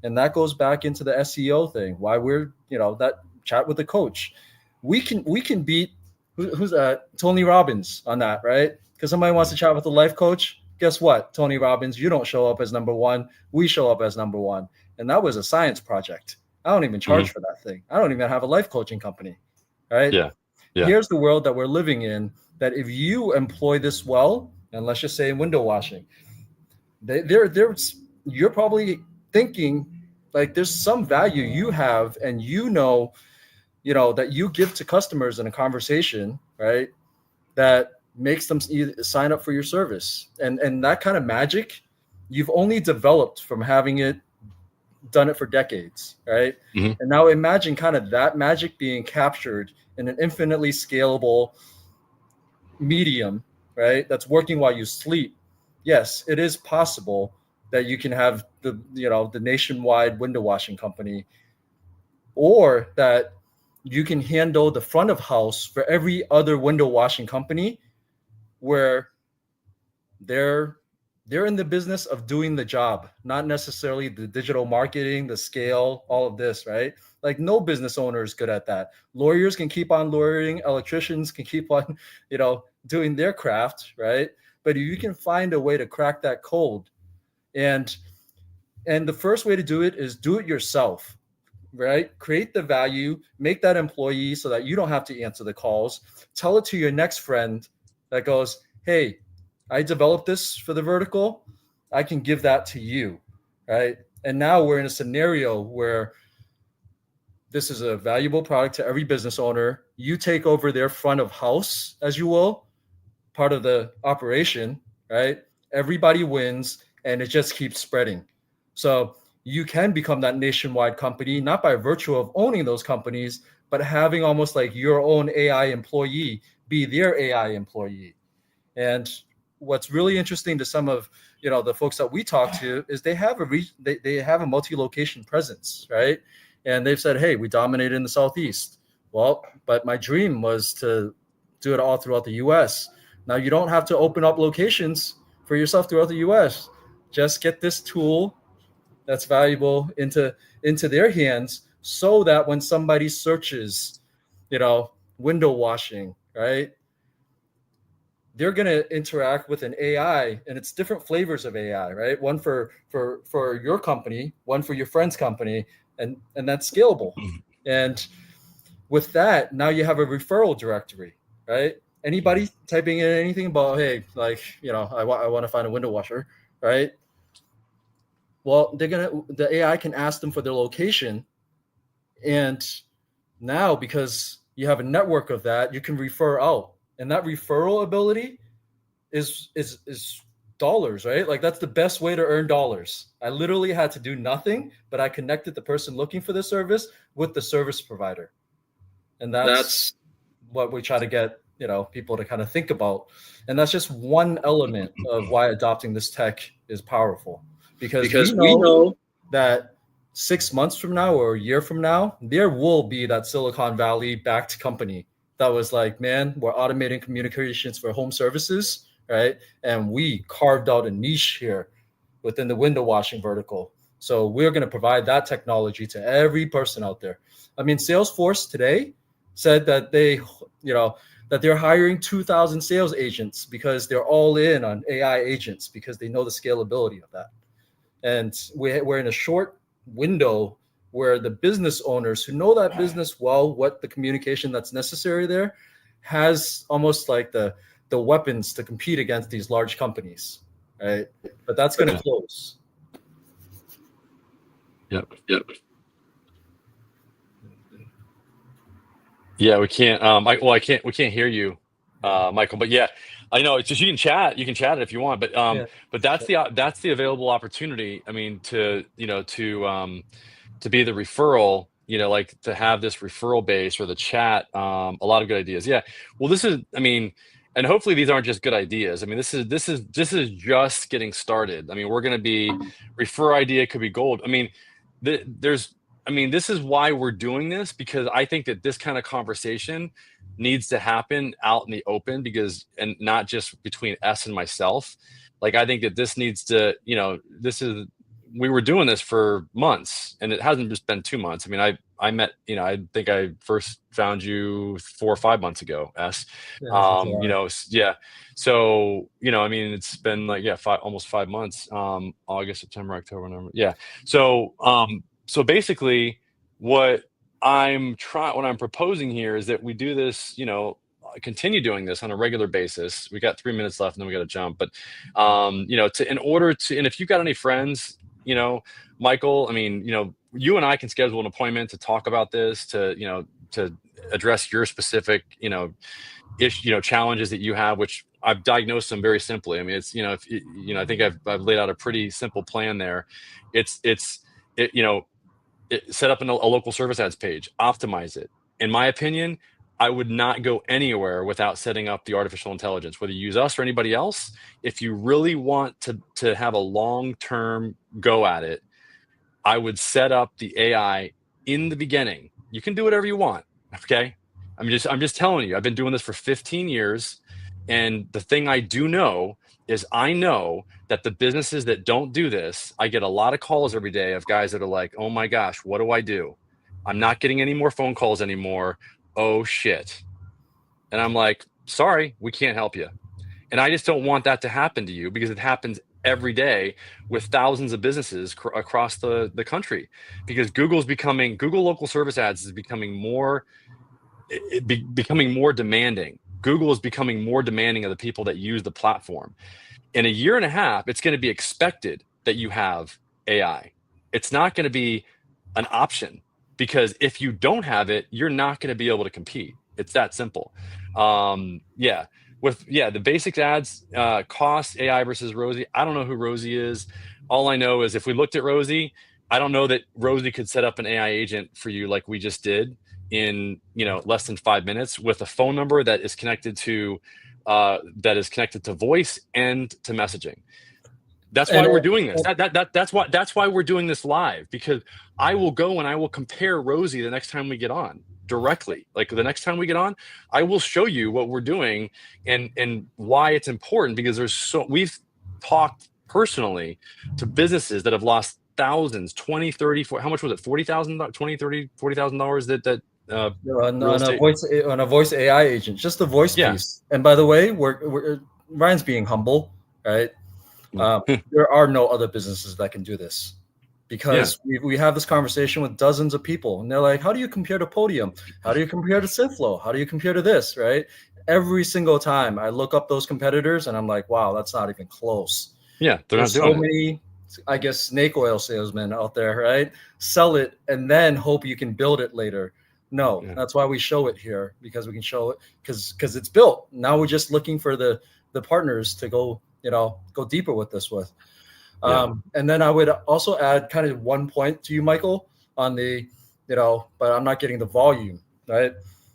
and that goes back into the SEO thing, why we're, that chat with the coach. We can beat who's Tony Robbins on that, right? Because somebody wants to chat with a life coach. Guess what, Tony Robbins, you don't show up as number one. We show up as number one. And that was a science project. I don't even charge for that thing. I don't even have a life coaching company, right? Yeah. Here's the world that we're living in, that if you employ this well, and let's just say in window washing, you're probably thinking like there's some value you have and that you give to customers in a conversation, right? That makes them sign up for your service. And that kind of magic, you've only developed from having done it for decades, right? Mm-hmm. And now imagine kind of that magic being captured in an infinitely scalable medium, right? That's working while you sleep. Yes, it is possible that you can have the nationwide window washing company, or that you can handle the front of house for every other window washing company, where they're in the business of doing the job, not necessarily the digital marketing, the scale, all of this, right? Like no business owner is good at that. Lawyers can keep on lawyering, electricians can keep on, doing their craft, right? But if you can find a way to crack that code, and the first way to do it is do it yourself, right? Create the value, make that employee so that you don't have to answer the calls. Tell it to your next friend that goes, hey, I developed this for the vertical. I can give that to you, right? And now we're in a scenario where this is a valuable product to every business owner. You take over their front of house, as you will, part of the operation, right? Everybody wins, and it just keeps spreading. So you can become that nationwide company, not by virtue of owning those companies, but having almost like your own AI employee be their AI employee. And what's really interesting to some of the folks that we talk to is they have they have a multi-location presence, right? And they've said, hey, we dominate in the Southeast. Well, but my dream was to do it all throughout the US. Now you don't have to open up locations for yourself throughout the US. Just get this tool that's valuable into their hands, so that when somebody searches, window washing, right, they're going to interact with an AI, and it's different flavors of AI, right? One for your company, one for your friend's company, and that's scalable. And with that, now you have a referral directory, right? Anybody typing in anything about, hey, like, I want to find a window washer, right? Well, the AI can ask them for their location. And now, because you have a network of that, you can refer out. And that referral ability is dollars, right? Like that's the best way to earn dollars. I literally had to do nothing, but I connected the person looking for the service with the service provider. And that's what we try to get, people to kind of think about. And that's just one element of why adopting this tech is powerful. Because we know that 6 months from now or a year from now, there will be that Silicon Valley backed company that was like, man, we're automating communications for home services, right? And we carved out a niche here. within the window washing vertical. So we're going to provide that technology to every person out there. I mean, Salesforce today said that that they're hiring 2,000 sales agents because they're all in on AI agents because they know the scalability of that. And we're in a short window where the business owners who know that business well, what the communication that's necessary there, has almost like the weapons to compete against these large companies, right? But that's going to close. Yep. Yeah, we can't. We can't hear you, Michael. But yeah, I know. It's just you can chat. You can chat it if you want. But but that's the available opportunity. I mean, to be the referral. Like to have this referral base or the chat. A lot of good ideas. Yeah. Well, this is. I mean, and hopefully these aren't just good ideas. I mean, this is just getting started. I mean, we're going to be refer idea could be gold. I mean, this is why we're doing this, because I think that this kind of conversation needs to happen out in the open, and not just between us and myself. Like, I think that this needs to, we were doing this for months, and it hasn't just been 2 months. I mean, I met, I think I first found you 4 or 5 months ago, S. Yeah. So, I mean, it's been like, almost 5 months, August, September, October, November. Yeah. So basically what I'm proposing here is that we do this, continue doing this on a regular basis. We got 3 minutes left and then we got to jump. But, and if you've got any friends, Michael, I mean, you and I can schedule an appointment to talk about this, to address your specific, challenges that you have, which I've diagnosed them very simply. I mean, it's, I think I've laid out a pretty simple plan there. Set up a local service ads page, optimize it. In my opinion, I would not go anywhere without setting up the artificial intelligence, whether you use us or anybody else. If you really want to have a long-term go at it, I would set up the AI in the beginning. You can do whatever you want, okay? I'm just telling you, I've been doing this for 15 years. And the thing I do know is I know that the businesses that don't do this, I get a lot of calls every day of guys that are like, oh my gosh, what do I do? I'm not getting any more phone calls anymore. Oh shit. And I'm like, sorry, we can't help you. And I just don't want that to happen to you, because it happens every day with thousands of businesses across the country, because Google local service ads is becoming more demanding. Google is becoming more demanding of the people that use the platform. In a year and a half, it's going to be expected that you have AI. It's not going to be an option, because if you don't have it, you're not going to be able to compete. It's that simple. The basic ads, cost, AI versus Rosie. I don't know who Rosie is. All I know is if we looked at Rosie, I don't know that Rosie could set up an AI agent for you like we just did in less than 5 minutes with a phone number that is connected to voice and to messaging. That's why we're doing this. That's why we're doing this live, because I will go and I will compare Rosie the next time we get on directly. Like the next time we get on, I will show you what we're doing and why it's important, because we've talked personally to businesses that have lost thousands, 20, 30, 40, how much was it? $40,000, 20, 30, $40,000 on a voice AI agent, just the voice piece. And by the way, Ryan's being humble, right? There are no other businesses that can do this, because we have this conversation with dozens of people, and they're like, how do you compare to Podium? How do you compare to SynthFlow? How do you compare to this, right? Every single time I look up those competitors and I'm like, wow, that's not even close. Yeah, there's not doing so many, I guess, snake oil salesmen out there, right? Sell it and then hope you can build it later. No, that's why we show it here, because we can show it because it's built. Now we're just looking for the partners to go deeper with this with. And then I would also add kind of one point to you, Michael, on the, but I'm not getting the volume, right?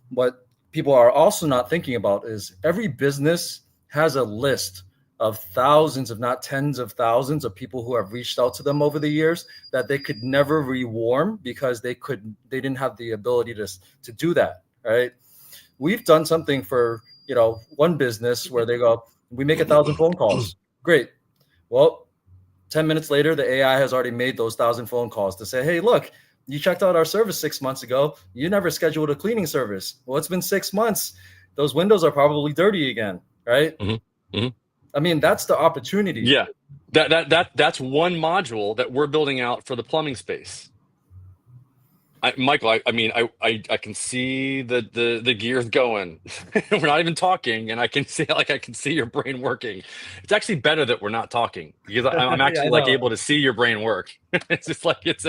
What people are also not thinking about is every business has a list of thousands, if not tens of thousands of people who have reached out to them over the years that they could never rewarm because they didn't have the ability to do that, right? We've done something for, one business where they go, we make 1,000 phone calls. Great. Well, 10 minutes later, the AI has already made those 1,000 phone calls to say, hey, look, you checked out our service 6 months ago. You never scheduled a cleaning service. Well, it's been 6 months. Those windows are probably dirty again, right? Mm-hmm. Mm-hmm. I mean, that's the opportunity. Yeah, that's one module that we're building out for the plumbing space. Michael, I mean, I can see the gears going. We're not even talking, and I can see your brain working. It's actually better that we're not talking because I'm actually like able to see your brain work. It's just like it's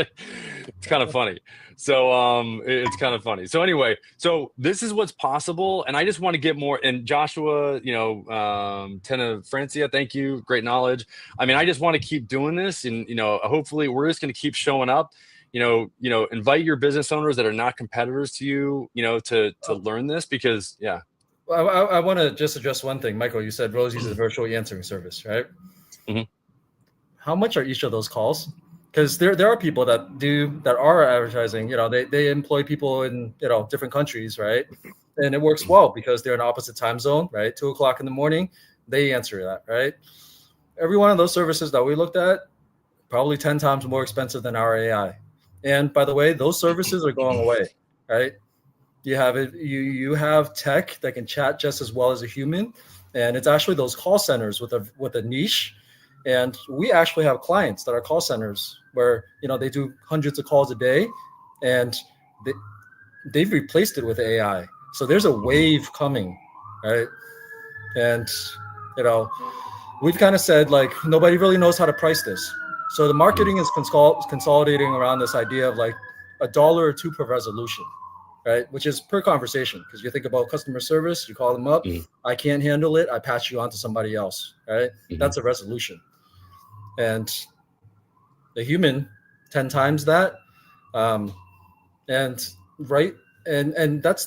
kind of funny. So it's kind of funny. So anyway, so this is what's possible, and I just want to get more. And Joshua, Tena Francia, thank you, great knowledge. I mean, I just want to keep doing this, and hopefully we're just going to keep showing up. Invite your business owners that are not competitors to you, to learn this because, yeah. Well, I want to just address one thing. Michael, you said Rosie's is a virtual answering service, right? Mm-hmm. How much are each of those calls? Because there are people that are advertising, they employ people in, different countries, right? And it works well because they're in opposite time zone, right? 2:00 in the morning, they answer that, right? Every one of those services that we looked at, probably 10 times more expensive than our AI. And by the way, those services are going away, right? You have tech that can chat just as well as a human, and it's actually those call centers with a niche. And we actually have clients that are call centers where they do hundreds of calls a day, and they've replaced it with AI. So there's a wave coming, right? And we've kind of said like nobody really knows how to price this. So the marketing is consolidating around this idea of like $1 or $2 per resolution, right? Which is per conversation. Because you think about customer service, you call them up, I can't handle it, I pass you on to somebody else, right? That's a resolution. And the human, 10 times that, and that's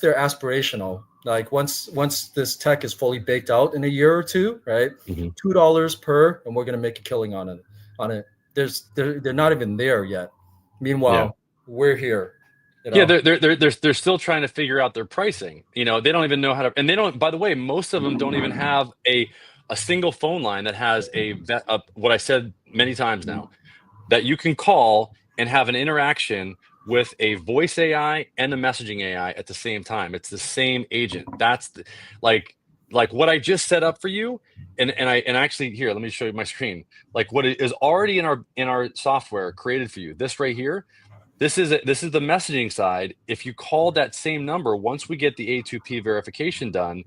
their aspirational. Like once this tech is fully baked out in a year or two, right? $2 per, and we're gonna make a killing on it. They're not even there yet. Meanwhile, we're here. Yeah, they're still trying to figure out their pricing. They don't even know how to, and they don't. By the way, most of them don't even have a single phone line that has what I said many times now, that you can call and have an interaction with a voice AI and a messaging AI at the same time. It's the same agent. That's like what I just set up for you. And actually here, let me show you my screen. Like what is already in our software created for you. This right here, this is the messaging side. If you call that same number, once we get the A2P verification done,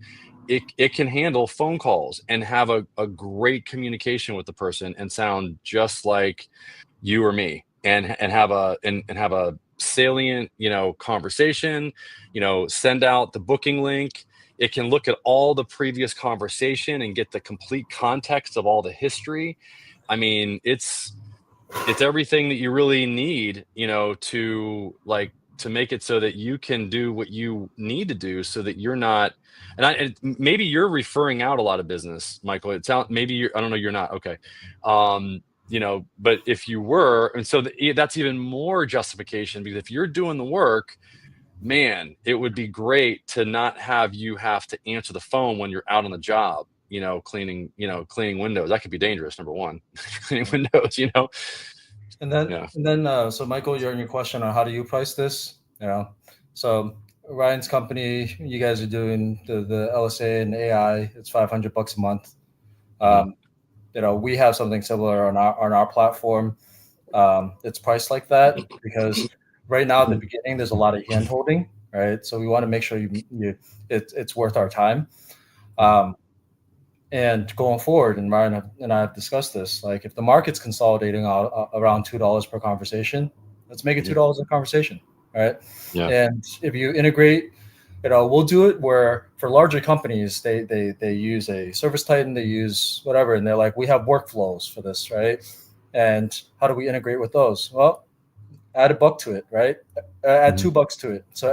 it can handle phone calls and have a great communication with the person and sound just like you or me, and have a salient conversation. Send out the booking link. It can look at all the previous conversation and get the complete context of all the history. I mean, it's everything that you really need, to make it so that you can do what you need to do, so that you're not. And maybe you're referring out a lot of business, Michael. It sounds maybe I don't know. You're not, okay. But if you were, and so that's even more justification, because if you're doing the work, man, it would be great to not have you have to answer the phone when you're out on the job, cleaning windows. That could be dangerous. Number one, cleaning windows, And then, so Michael, you're in your question on how do you price this? So Ryan's company, you guys are doing the LSA and AI. It's $500 a month. We have something similar on our platform. It's priced like that because right now at the beginning there's a lot of hand holding, right? So we want to make sure it's worth our time. And going forward, and Ryan and I have discussed this, like if the market's consolidating around $2 per conversation, let's make it $2 a conversation, right? Yeah. And if you integrate, we'll do it where for larger companies, they use a service titan, they use whatever, and they're like, we have workflows for this, right? And how do we integrate with those? Well, add $1 to it, right? Add $2 to it. So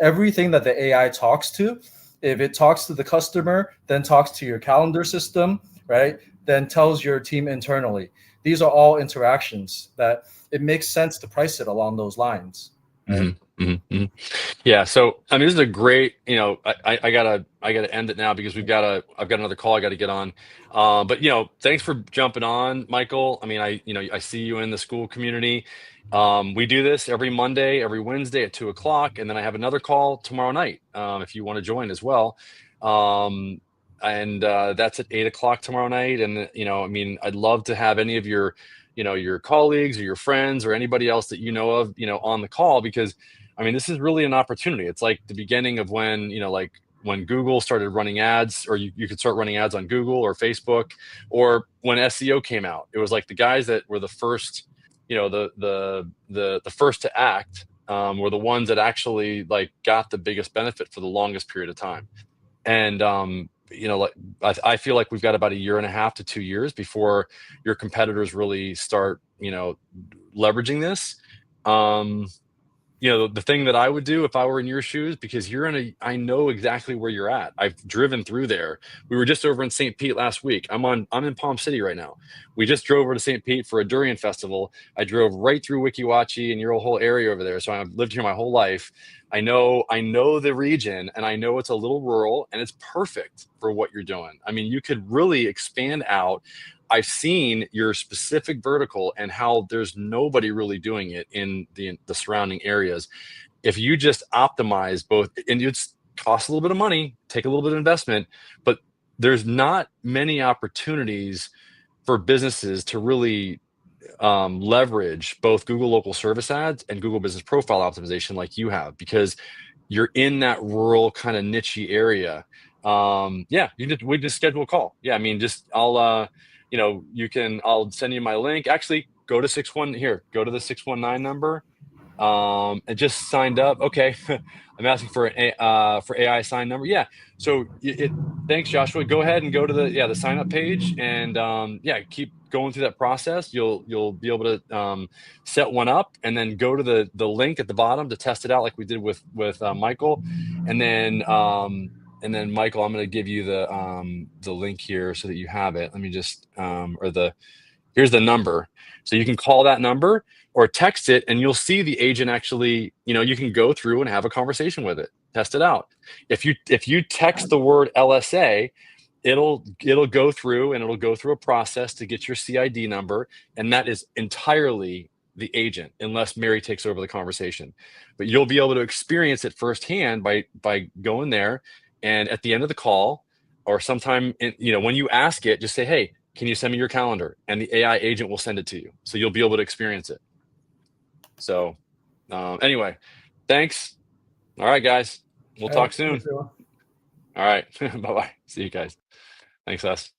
everything that the AI talks to, if it talks to the customer, then talks to your calendar system, right? Then tells your team internally. These are all interactions that it makes sense to price it along those lines, Yeah. So, I mean, this is a great, I gotta end it now because I've got another call I got to get on. But thanks for jumping on, Michael. I mean, I see you in the school community. We do this every Monday, every Wednesday at 2:00, and then I have another call tomorrow night. If you want to join as well. And that's at 8:00 tomorrow night. And, I mean, I'd love to have any of your, your colleagues or your friends or anybody else that you know of, on the call, because I mean, this is really an opportunity. It's like the beginning of when, like when Google started running ads, or you could start running ads on Google or Facebook, or when SEO came out. It was like the guys that were the first, the first to act, were the ones that actually like got the biggest benefit for the longest period of time. And like I feel like we've got about 1.5 to 2 years before your competitors really start, leveraging this. The thing that I would do if I were in your shoes, because I know exactly where you're at. I've driven through there. We were just over in St. Pete last week. I'm in Palm City right now. We just drove over to St. Pete for a durian festival. I drove right through Weeki Wachee and your whole area over there. So I've lived here my whole life. I know the region, and I know it's a little rural, and it's perfect for what you're doing. I mean, you could really expand out. I've seen your specific vertical and how there's nobody really doing it in the surrounding areas. If you just optimize both, and it costs a little bit of money, take a little bit of investment, but there's not many opportunities for businesses to really leverage both Google local service ads and Google business profile optimization like you have, because you're in that rural kind of niche area. We just schedule a call. Yeah, I mean, I'll send you my link. Actually, go to the 619 number. And just signed up. Okay. I'm asking for AI sign number. Yeah. So thanks, Joshua. Go ahead and go to the sign up page, and keep going through that process. You'll be able to set one up, and then go to the link at the bottom to test it out, like we did with Michael. And then Michael, I'm going to give you the link here so that you have it. Let me just here's the number. So you can call that number or text it, and you'll see the agent actually, you can go through and have a conversation with it, test it out. If you text the word LSA, it'll go through, and it'll go through a process to get your CID number. And that is entirely the agent, unless Mary takes over the conversation. But you'll be able to experience it firsthand by going there. And at the end of the call, or sometime when you ask it, just say, hey, can you send me your calendar? And the AI agent will send it to you. So you'll be able to experience it. So anyway, thanks. All right, guys. We'll talk soon. All right. Bye-bye. See you guys. Thanks, us.